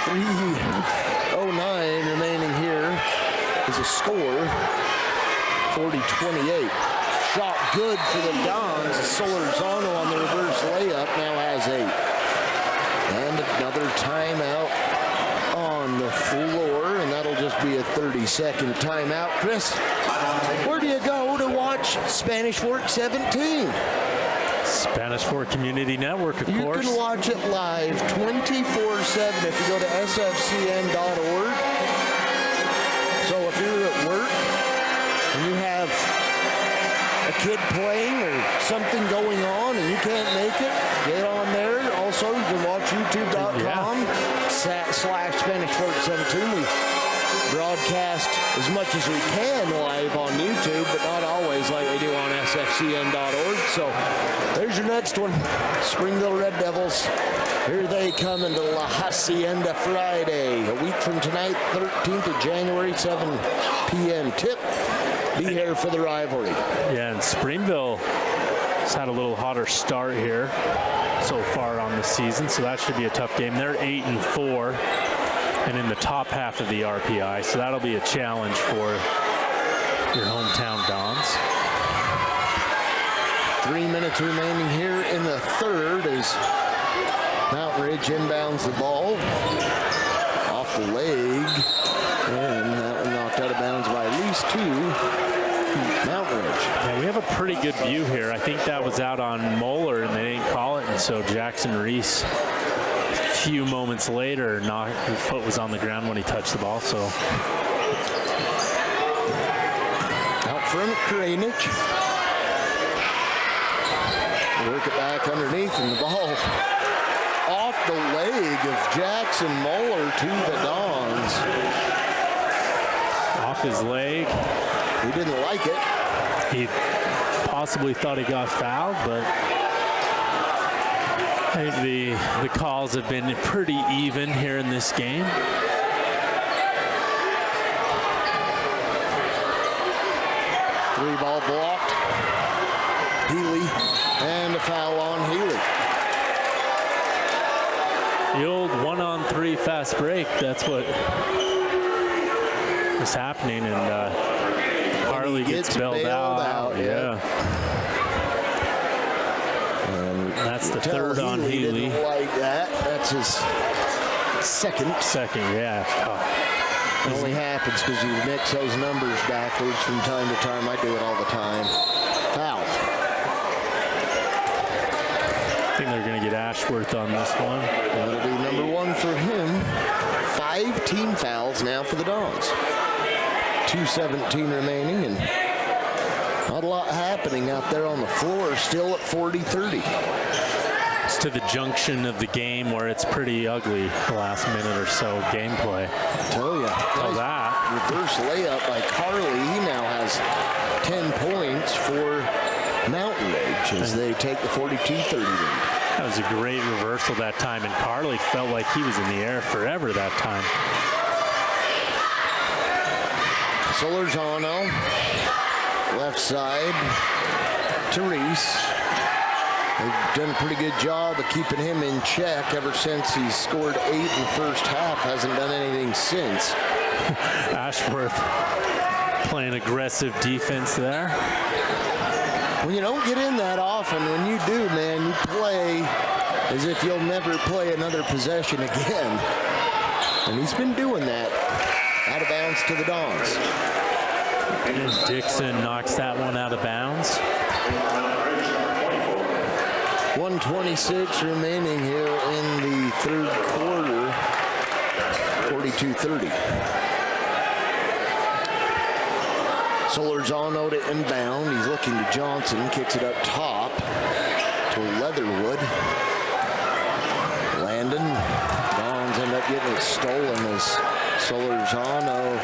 3:09 remaining here is a score. 40-28. Shot good for the Dons. Solorzano on the reverse layup now has 8. And another timeout on the floor, and that'll just be a 30-second timeout. Chris, where do you go to watch Spanish Fork 17? Spanish Fork Community Network, of course. You can watch it live 24/7 if you go to sfcn.org. So if you're at work and you have a kid playing or something going on and you can't make it, get on there. Also, you can watch youtube.com/Spanish Fork 17. We broadcast as much as we can live on YouTube, but not always like we do on sfcn.org. So there's your next one. Springville Red Devils. Here they come into La Hacienda Friday. A week from tonight, 13th of January, 7 p.m. tip. Be here for the rivalry. Yeah, and Springville has had a little hotter start here so far on the season, so that should be a tough game. They're 8-4 and in the top half of the RPI, so that'll be a challenge for your hometown Dons. 3 minutes remaining here in the third as Mountain Ridge inbounds the ball off the leg, and that one knocked out of bounds by at least 2. Mountain Ridge. Yeah, we have a pretty good view here. I think that was out on Moeller, and they didn't call it, and so Jackson Reese, a few moments later, his foot was on the ground when he touched the ball. So out front, Kranich. Work it back underneath, and the ball off the leg of Jackson Moeller to the Dons. Off his leg. He didn't like it. He possibly thought he got fouled, but I think the calls have been pretty even here in this game. Three ball blocked. Healy, and a foul on Healy. The old 1-on-3 fast break, that's what is happening, and Harley gets bailed out. Yeah. That's the third on Healy. Didn't like that. That's his second. Yeah. It only happens because you mix those numbers backwards from time to time. I do it all the time. Foul. I think they're going to get Ashworth on this one. That'll be number 1 for him. 5 team fouls now for the Dons. 2:17 remaining, and not a lot happening out there on the floor. Still at 40-30. It's to the junction of the game where it's pretty ugly the last minute or so of gameplay. I tell you, Nice that. Reverse layup by Carly. He now has 10 points for Mountain Ridge as they take the 42-30 lead. That was a great reversal that time, and Carly felt like he was in the air forever that time. Solorzano, left side to Reese. They've done a pretty good job of keeping him in check ever since he scored 8 in the first half. Hasn't done anything since. Ashworth playing aggressive defense there. When you don't get in that often, when you do, man, you play as if you'll never play another possession again. And he's been doing that. Out of bounds to the Dons. And Dixon knocks that one out of bounds. 1:26 remaining here in the third quarter. 42-30. Solorzano to inbound. He's looking to Johnson. Kicks it up top to Leatherwood. Landon. Dons end up getting it stolen as Solorzano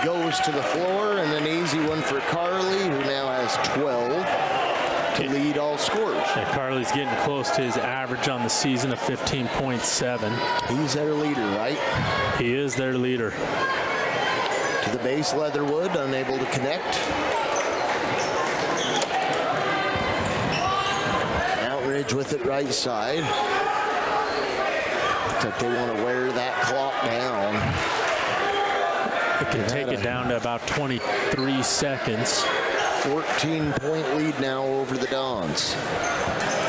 goes to the floor, and an easy one for Carly, who now has 12 to lead all scorers. Yeah, Carly's getting close to his average on the season of 15.7. He's their leader, right? He is their leader. To the base, Leatherwood, unable to connect. Outridge with it right side. Looks like they want to wear that clock down. It can take it down to about 23 seconds. 14-point lead now over the Dons.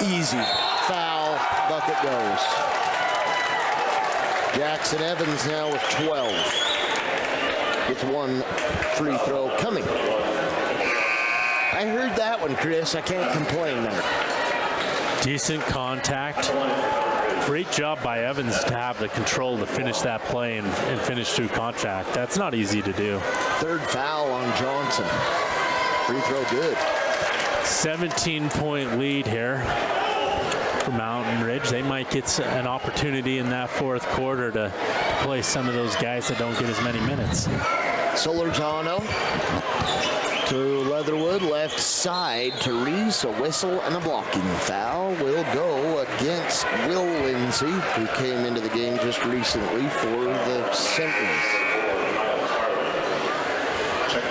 Easy. Foul. Bucket goes. Jackson Evans now with 12. With one free throw coming. I heard that one, Chris. I can't complain there. Decent contact. Great job by Evans to have the control to finish that play and finish through contact. That's not easy to do. Third foul on Johnson. Free throw good. 17-point lead here for Mountain Ridge. They might get an opportunity in that fourth quarter to play some of those guys that don't get as many minutes. Solorzano to Leatherwood, left side to Reese. A whistle and a blocking foul will go against Will Lindsay, who came into the game just recently for the Sentinels.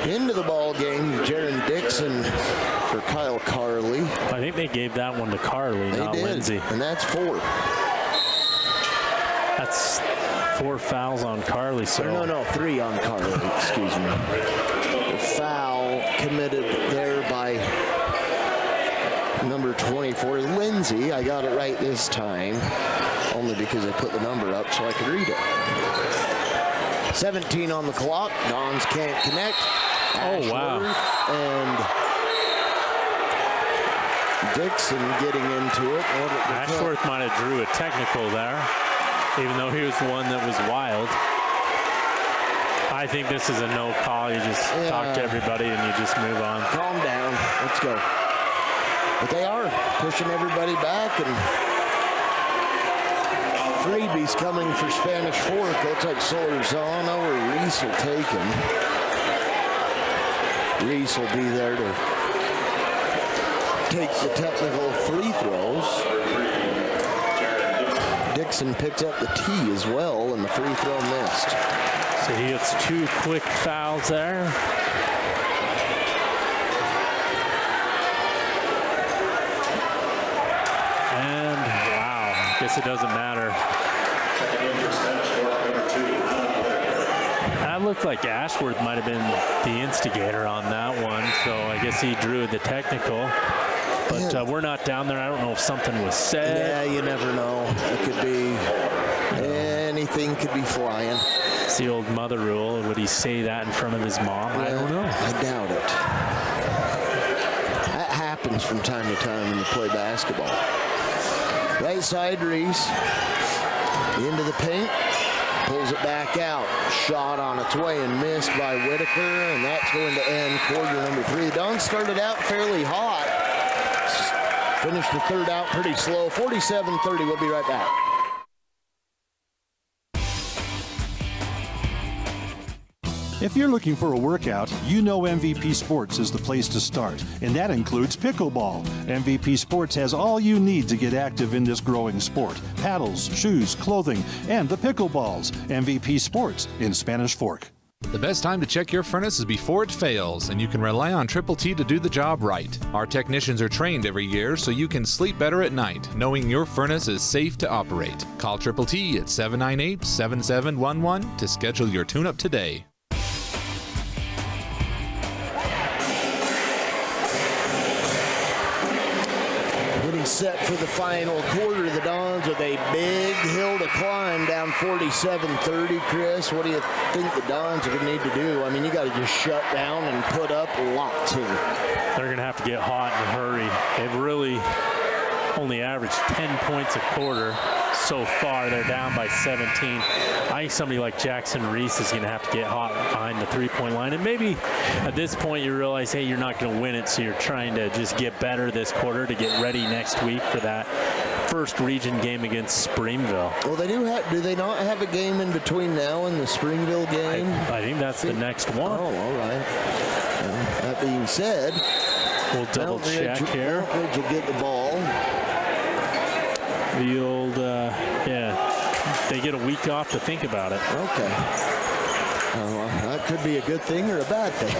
Into the ball game, Jaron Dixon for Kyle Carly. I think they gave that one to Carly, not Lindsay. And that's 4. That's 4 fouls on Carly. So No, 3 on Carly, excuse me. The foul committed there by number 24, Lindsay. I got it right this time, only because I put the number up so I could read it. 17 on the clock. Dons can't connect. Oh, wow. And Dixon getting into it. Ashworth might have drew a technical there, even though he was the one that was wild. I think this is a no call. You just talk to everybody and you just move on. Calm down. Let's go. But they are pushing everybody back, and freebies coming for Spanish Fork. Looks like Solorzano or Reese will take him. Reese will be there to take the technical free throws. Dixon picks up the tee as well, and the free throw missed. So he gets 2 quick fouls there. And wow, I guess it doesn't matter. That looked like Ashworth might have been the instigator on that one, so I guess he drew the technical. But we're not down there. I don't know if something was said. Yeah, you never know. It could be anything could be flying. It's the old mother rule. Would he say that in front of his mom? I don't know. I doubt it. That happens from time to time when you play basketball. Right side, Reese. Into the paint. Pulls it back out. Shot on its way and missed by Whitaker, and that's going to end quarter number 3. The Dons started out fairly hot. Finished the third out pretty slow. 47-30. We'll be right back. If you're looking for a workout, you know MVP Sports is the place to start, and that includes pickleball. MVP Sports has all you need to get active in this growing sport. Paddles, shoes, clothing, and the pickleballs. MVP Sports in Spanish Fork. The best time to check your furnace is before it fails, and you can rely on Triple T to do the job right. Our technicians are trained every year so you can sleep better at night, knowing your furnace is safe to operate. Call Triple T at 798-7711 to schedule your tune-up today. Set for the final quarter. The Dons with a big hill to climb down 47-30. Chris, what do you think the Dons are going to need to do? I mean, you got to just shut down and put up lots here. They're going to have to get hot and hurry. They've really only averaged 10 points a quarter so far. They're down by 17. I think somebody like Jackson Reese is going to have to get hot behind the three-point line. And maybe at this point you realize, hey, you're not going to win it, so you're trying to just get better this quarter to get ready next week for that first region game against Springville. Well, they do they not have a game in between now and the Springville game? I think that's the next one. Oh, all right. Well, that being said, we'll double check here. Mountain Ridge will get the ball. The old, they get a week off to think about it. Okay. Well, that could be a good thing or a bad thing.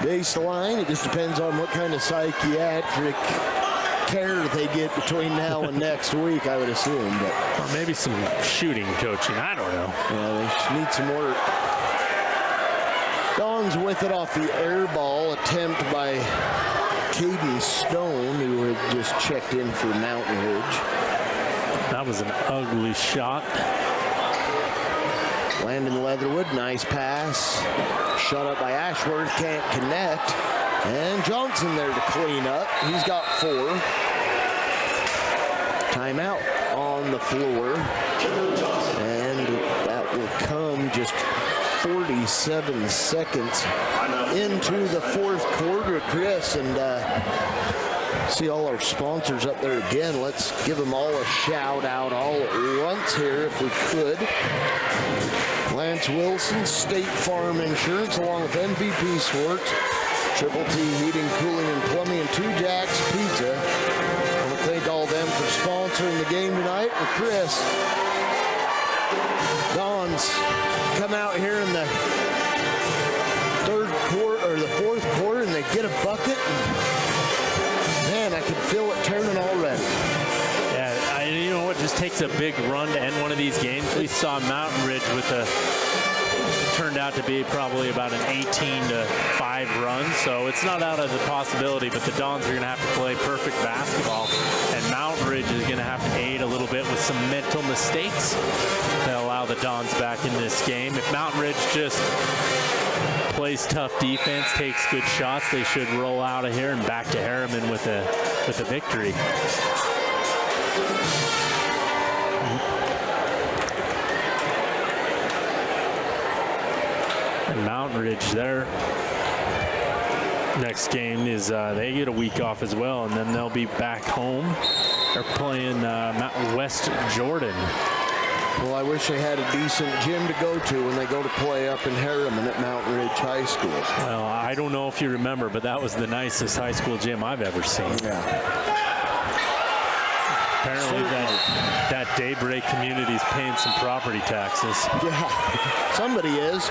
Baseline, it just depends on what kind of psychiatric care they get between now and next week, I would assume. But or maybe some shooting coaching. I don't know. Yeah, they need some more. Dons with it off the air ball attempt by Caden Stone, who had just checked in for Mountain Ridge. That was an ugly shot. Landon Leatherwood, nice pass. Shut up by Ashworth, can't connect. And Johnson there to clean up. He's got 4. Timeout on the floor. And that will come just 47 seconds into the fourth quarter, Chris. And see all our sponsors up there again. Let's give them all a shout out all at once here if we could. Lance Wilson, State Farm Insurance, along with MVP Sports, Triple T Heating, Cooling, and Plumbing, and Two Jacks Pizza. I want to thank all of them for sponsoring the game tonight. And Chris, Dons come out here in the fourth quarter, and they get a bucket. And, man, I can feel it turning already. Yeah, you know what? Just takes a big run to end one of these games. We saw Mountain Ridge with turned out to be probably about an 18-5 run, so it's not out of the possibility, but the Dons are going to have to play perfect basketball, and Mountain Ridge is going to have to aid a little bit with some mental mistakes to allow the Dons back in this game. If Mountain Ridge just plays tough defense, takes good shots, they should roll out of here and back to Harriman with a victory. And Mountain Ridge, their next game is they get a week off as well, and then they'll be back home. They're playing West Jordan. Well, I wish they had a decent gym to go to when they go to play up in Harriman at Mountain Ridge High School. Well, I don't know if you remember, but that was the nicest high school gym I've ever seen. Yeah. Apparently that Daybreak community is paying some property taxes. Yeah, somebody is.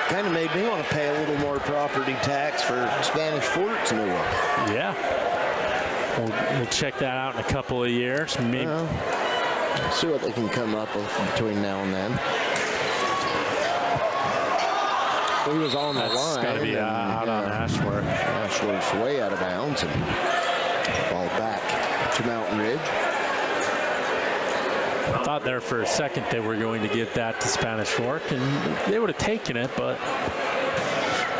Kind of made me want to pay a little more property tax for Spanish Fort's new one. Yeah. We'll check that out in a couple of years. Maybe. See what they can come up with between now and then. He was on the line. That's got to be out on Ashworth. Ashworth's way out of bounds, and ball back to Mountain Ridge. I thought there for a second they were going to get that to Spanish Fork, and they would have taken it, but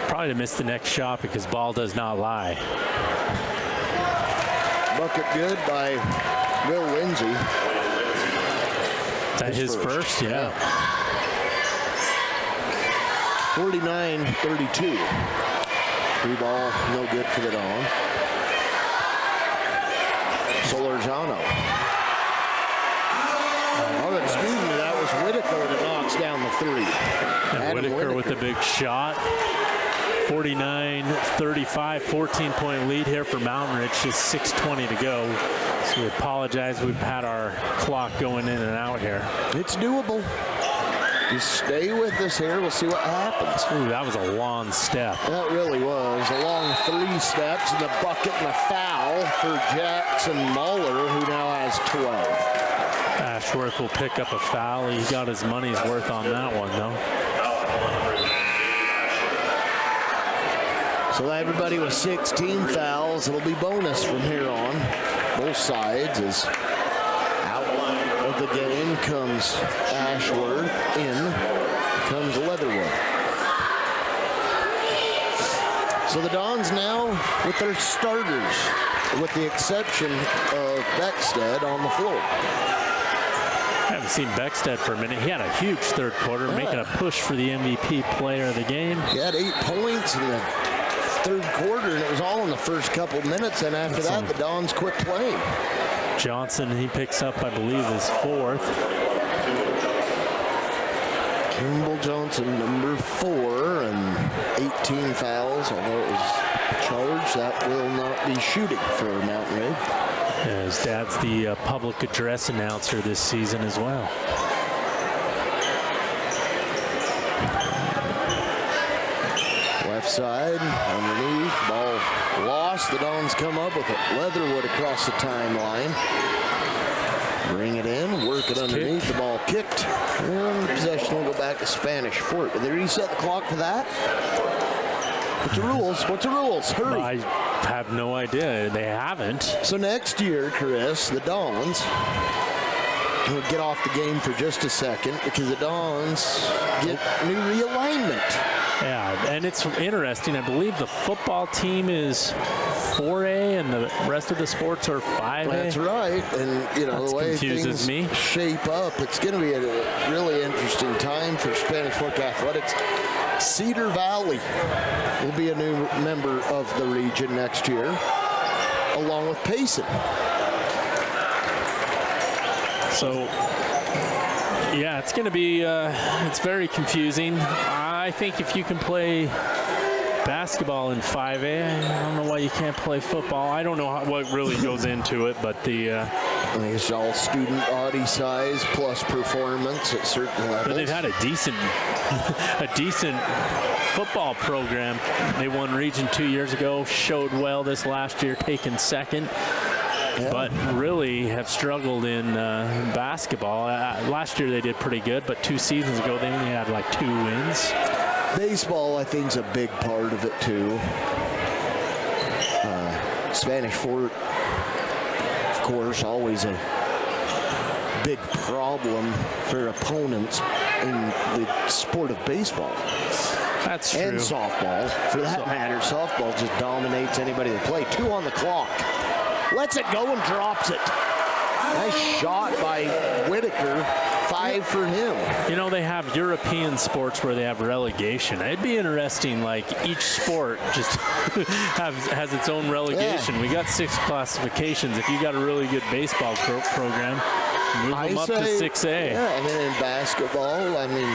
probably to miss the next shot because ball does not lie. Bucket good by Will Lindsay. Is that his first? Yeah. 49-32. Free ball, no good for the Dons. Solorzano. Oh, excuse me, that was Whitaker that knocks down the 3. And Whitaker with a big shot. 49-35, 14-point lead here for Mountain Ridge, just 6:20 to go. So we apologize, we've had our clock going in and out here. It's doable. Just stay with us here, we'll see what happens. Ooh, that was a long step. That really was. A long 3 steps and a bucket and a foul for Jackson Muller, who now has 12. Ashworth will pick up a foul. He got his money's worth on that one, though. So everybody with 16 fouls. It'll be bonus from here on. Both sides is out of the game comes Ashworth. In comes Leatherwood. So the Dons now with their starters, with the exception of Beckstead on the floor. I haven't seen Beckstead for a minute. He had a huge third quarter, making a push for the MVP player of the game. He had 8 points in the third quarter, and it was all in the first couple minutes. And after that, the Dons quit playing. Johnson, he picks up, I believe, his 4th. Kimball Johnson, number 4, and 18 fouls, although it was charged. That will not be shooting for Mountain Ridge. His dad's the public address announcer this season as well. Left side, underneath, ball lost. The Dons come up with it. Leatherwood across the timeline. Bring it in, work it underneath. The ball kicked, and the possession will go back to Spanish Fort. Did they reset the clock for that? What's the rules? What's the rules? Hurry. I have no idea. They haven't. So next year, Chris, the Dons will get off the game for just a second because the Dons get new realignment. Yeah, and it's interesting. I believe the football team is 4A and the rest of the sports are 5A. That's right. And, you know, That the way confuses things me. shape up, it's going to be a really interesting time for Spanish Fork Athletics. Cedar Valley will be a new member of the region next year, along with Payson. So, yeah, it's going to be, it's very confusing. I think if you can play basketball in 5A, I don't know why you can't play football. I don't know what really goes into it, but the... I think it's all student body size plus performance at certain levels. But they've had a decent football program. They won Region 2 years ago, showed well this last year, taken second. Yeah. But really have struggled in basketball. Last year they did pretty good, but 2 seasons ago they only had like 2 wins. Baseball, I think, is a big part of it too. Spanish Fort, of course, always a big problem for opponents in the sport of baseball. That's true. And softball, for that matter. Softball just dominates anybody that plays. 2 on the clock. Lets it go and drops it. Nice shot by Whitaker. 5 for him. You know, they have European sports where they have relegation. It'd be interesting, like each sport just has its own relegation. Yeah. We got 6 classifications. If you got a really good baseball program, move them up to 6A. Yeah, and then in basketball, I mean,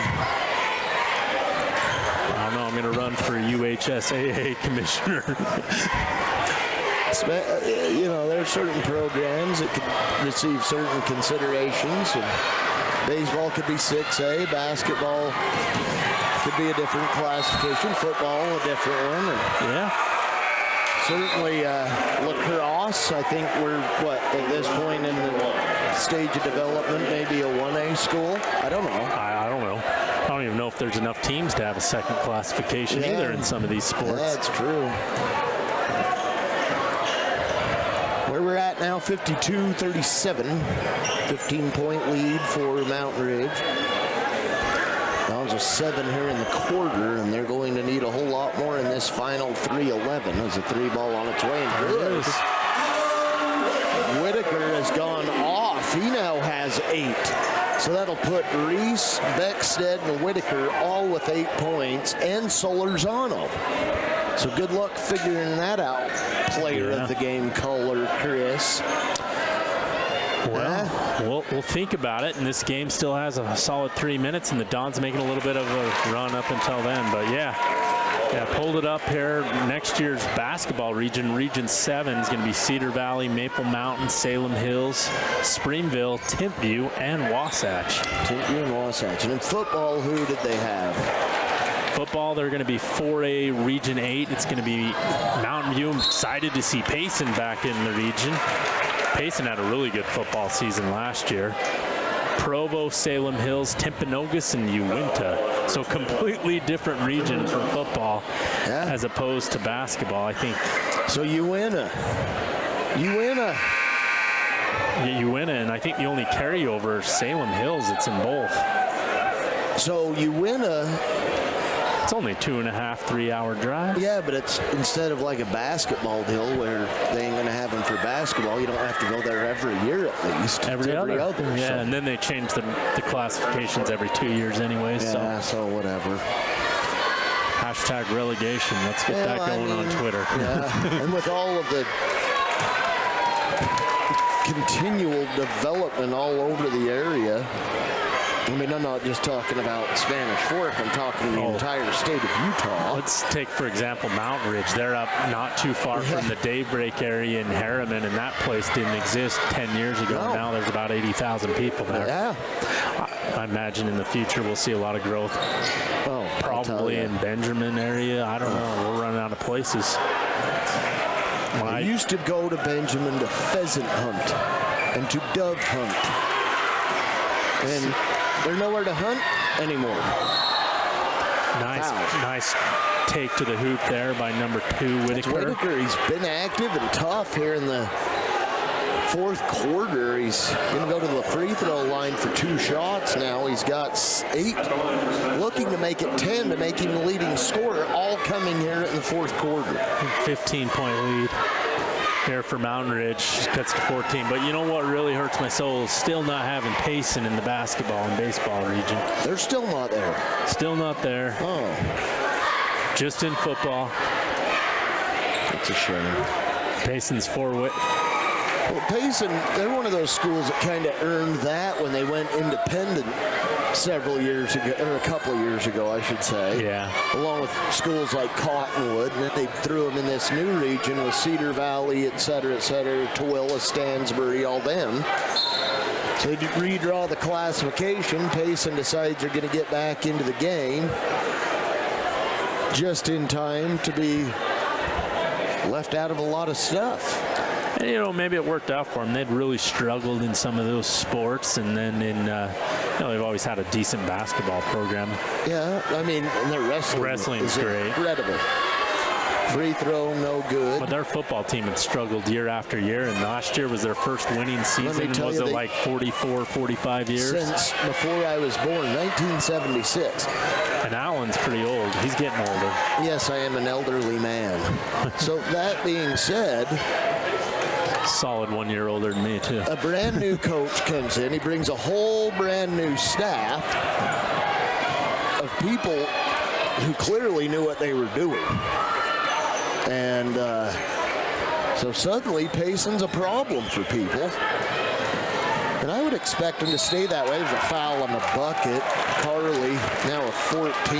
I don't know. I'm going to run for UHSAA commissioner. You know, there are certain programs that could receive certain considerations. And baseball could be 6A. Basketball could be a different classification. Football, a different one. And yeah. Certainly lacrosse, I think we're, at this point in the stage of development, maybe a 1A school? I don't know. I don't know. I don't even know if there's enough teams to have a second classification either in some of these sports. That's true. Where we're at now, 52-37. 15-point lead for Mountain Ridge. Dons are 7 here in the quarter, and they're going to need a whole lot more in this final 3-11 as a 3-ball on its way. And good. Whitaker has gone off. He now has 8. So that'll put Reese, Beckstead, and Whitaker all with 8 points, and Solorzano. So good luck figuring that out, player of the game caller, Chris. Well, we'll think about it, and this game still has a solid 3 minutes, and the Dons making a little bit of a run up until then. But yeah, pulled it up here. Next year's basketball region, Region 7, is going to be Cedar Valley, Maple Mountain, Salem Hills, Springville, Timpview, and Wasatch. Timpview and Wasatch. And in football, who did they have? Football, they're going to be 4A Region 8. It's going to be Mountain View. I'm excited to see Payson back in the region. Payson had a really good football season last year. Provo, Salem Hills, Timpanogos, and Uinta. So completely different region for football as opposed to basketball, I think. So Uinta, and I think the only carryover is Salem Hills. It's in both. So Uinta It's only 2.5, 3 hour drive. Yeah, but it's instead of like a basketball deal where they ain't going to have them for basketball, you don't have to go there every year at least. Every It's other. Yeah, so. and then they change the classifications every 2 years anyway. Yeah, so whatever. Hashtag relegation. Let's get that going on Twitter. Yeah, and with all of the continual development all over the area, I mean, I'm not just talking about Spanish Fork. I'm talking the entire state of Utah. Let's take, for example, Mountain Ridge. They're up not too far from the Daybreak area in Harriman, and that place didn't exist 10 years ago. No. Now there's about 80,000 people there. Yeah. I imagine in the future we'll see a lot of growth. Oh, Probably in Benjamin area. I don't know. We're running out of places. I used to go to Benjamin to pheasant hunt and to dove hunt. And they're nowhere to hunt anymore. Nice take to the hoop there by number 2, Whitaker. Whitaker, he's been active and tough here in the fourth quarter. He's going to go to the free throw line for 2 shots now. He's got 8, looking to make it 10 to make him the leading scorer, all coming here in the fourth quarter. 15-point lead here for Mountain Ridge. Cuts to 14. But you know what really hurts my soul is still not having Payson in the basketball and baseball region. They're still not there. Still not there. Oh. Just in football. That's a shame. Payson's 4 Well, Payson, they're one of those schools that kind of earned that when they went independent several years ago, or a couple of years ago, I should say. Yeah. Along with schools like Cottonwood, and then they threw them in this new region with Cedar Valley, et cetera, Tooele, Stansbury, all them. So they redraw the classification. Payson decides they're going to get back into the game just in time to be left out of a lot of stuff. And, you know, maybe it worked out for them. They'd really struggled in some of those sports, and then in, you know, they've always had a decent basketball program. Yeah, I mean, and their Wrestling's is great. Incredible. Free throw, no good. But their football team had struggled year after year, and last year was their first winning season. Was it like 44, 45 years? Since before I was born, 1976. And Allen's pretty old. He's getting older. Yes, I am an elderly man. So that being said, solid 1 year older than me, too. A brand new coach comes in. He brings a whole brand new staff of people who clearly knew what they were doing. And so suddenly Payson's a problem for people. And I would expect him to stay that way. There's a foul on the bucket. Carly, now a 14.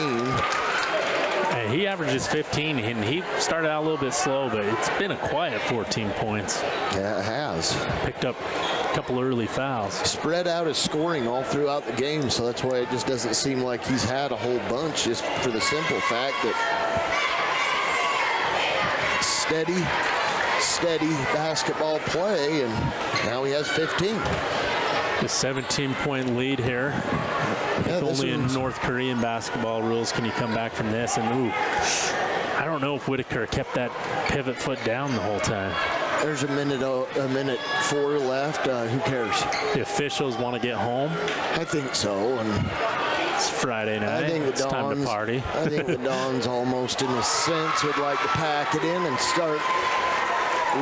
And he averages 15, and he started out a little bit slow, but it's been a quiet 14 points. Yeah, it has. Picked up a couple early fouls. Spread out his scoring all throughout the game, so that's why it just doesn't seem like he's had a whole bunch, just for the simple fact that steady basketball play, and now he has 15. The 17-point lead here. Yeah, only in North Korean basketball rules can you come back from this. And ooh, I don't know if Whitaker kept that pivot foot down the whole time. There's a minute 4 left. Who cares? The officials want to get home. I think so. And it's Friday night. I think it's time to party. I think the Dons almost, in a sense, would like to pack it in and start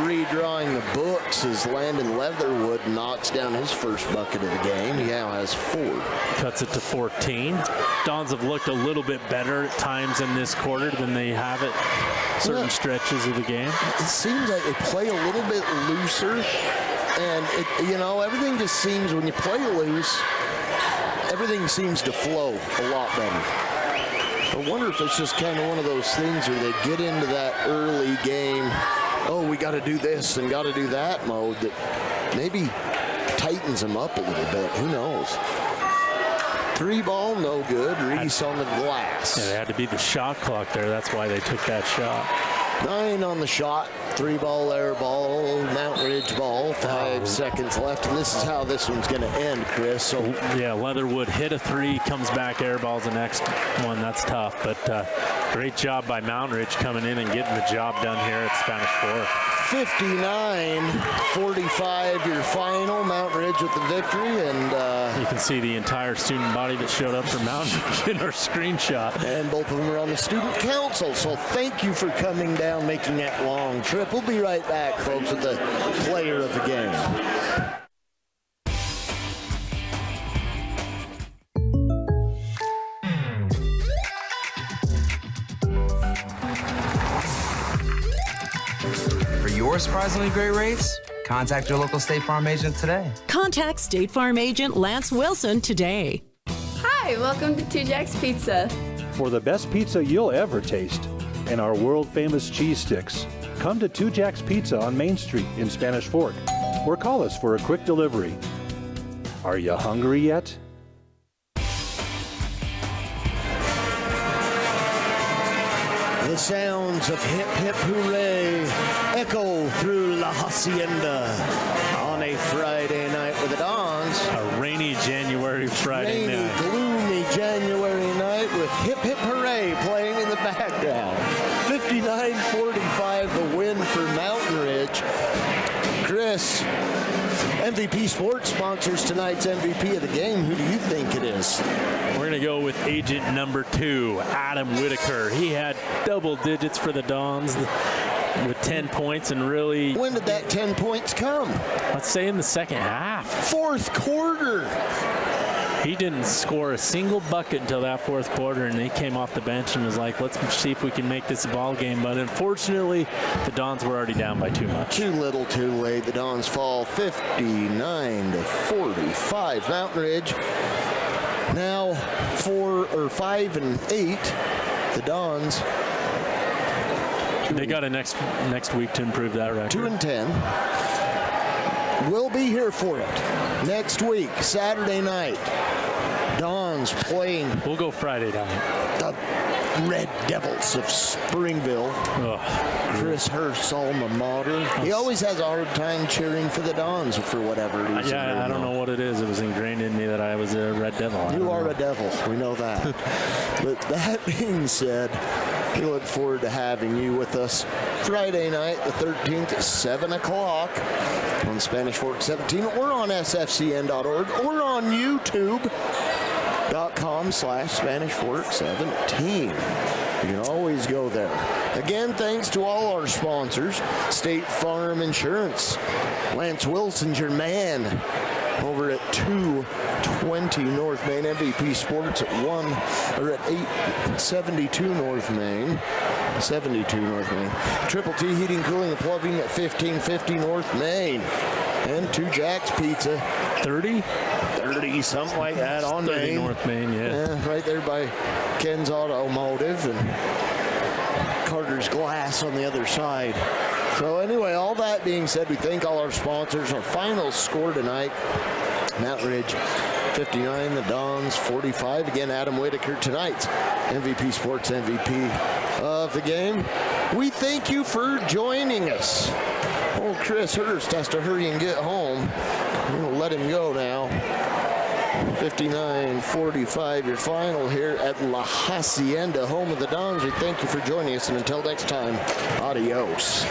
redrawing the books as Landon Leatherwood knocks down his first bucket of the game. He now has 4. Cuts it to 14. Dons have looked a little bit better at times in this quarter than they have at certain stretches of the game. It seems like they play a little bit looser, and everything just seems, when you play loose, everything seems to flow a lot better. I wonder if it's just kind of one of those things where they get into that early game, oh, we got to do this and got to do that mode, that maybe tightens them up a little bit. Who knows? 3 ball, no good. Reese on the glass. Yeah, they had to beat the shot clock there. That's why they took that shot. 9 on the shot. 3 ball, air ball, Mountain Ridge ball. 5 seconds left, and this is how this one's going to end, Chris. So yeah, Leatherwood hit a 3, comes back, air balls the next one. That's tough, but great job by Mountain Ridge coming in and getting the job done here at Spanish Fork. 59-45 your final. Mountain Ridge with the victory, and You can see the entire student body that showed up for Mountain Ridge in our screenshot. and both of them are on the student council. So thank you for coming down, making that long trip. We'll be right back, folks, with the player of the game. For your surprisingly great rates, contact your local State Farm agent today. Contact State Farm agent Lance Wilson today. Hi, welcome to Two Jacks Pizza. For the best pizza you'll ever taste and our world-famous cheese sticks, come to Two Jacks Pizza on Main Street in Spanish Fork or call us for a quick delivery. Are you hungry yet? The sounds of hip hip hooray echo through La Hacienda on a Friday night with the Dons. A rainy January Friday Rainy, night. gloomy January night with hip hip hooray playing in the background. 59-45 the win for Mountain Ridge. Chris, MVP Sports sponsors tonight's MVP of the game. Who do you think it is? We're going to go with agent number 2, Adam Whitaker. He had double digits for the Dons with 10 points and really, When did that 10 points come? let's say in the second half. Fourth quarter. He didn't score a single bucket until that fourth quarter, and he came off the bench and was like, let's see if we can make this a ball game. But unfortunately, the Dons were already down by too much. Too little, too late. The Dons fall 59-45. Mountain Ridge now 5-8. The Dons They got a next week to improve that record. 2-10. We'll be here for it next week, Saturday night. Dons playing We'll go Friday night. the Red Devils of Springville. Ugh. Chris Hurst's alma mater. He always has a hard time cheering for the Dons for whatever reason. Yeah, I don't know what it is. It was ingrained in me that I was a Red Devil. You are a devil. We know that. But that being said, we look forward to having you with us Friday night, the 13th at 7 o'clock on Spanish Fork 17 or on sfcn.org or on youtube.com/Spanish Fork 17. You can always go there. Again, thanks to all our sponsors. State Farm Insurance. Lance Wilson's your man over at 220 North Main. MVP Sports at 872 North Main. 72 North Main. Triple T Heating, Cooling, and Plumbing at 1550 North Main. And Two Jacks Pizza. 30? 30, something like that on 30 Main. North Main, yeah. Right there by Ken's Automotive and Carter's Glass on the other side. So anyway, all that being said, we thank all our sponsors. Our final score tonight, Mountain Ridge 59, the Dons 45. Again, Adam Whitaker, tonight's MVP Sports MVP of the game. We thank you for joining us. Oh, Chris Hurst has to hurry and get home. We're going to let him go now. 59-45, your final here at La Hacienda, home of the Dons. We thank you for joining us, and until next time, adios.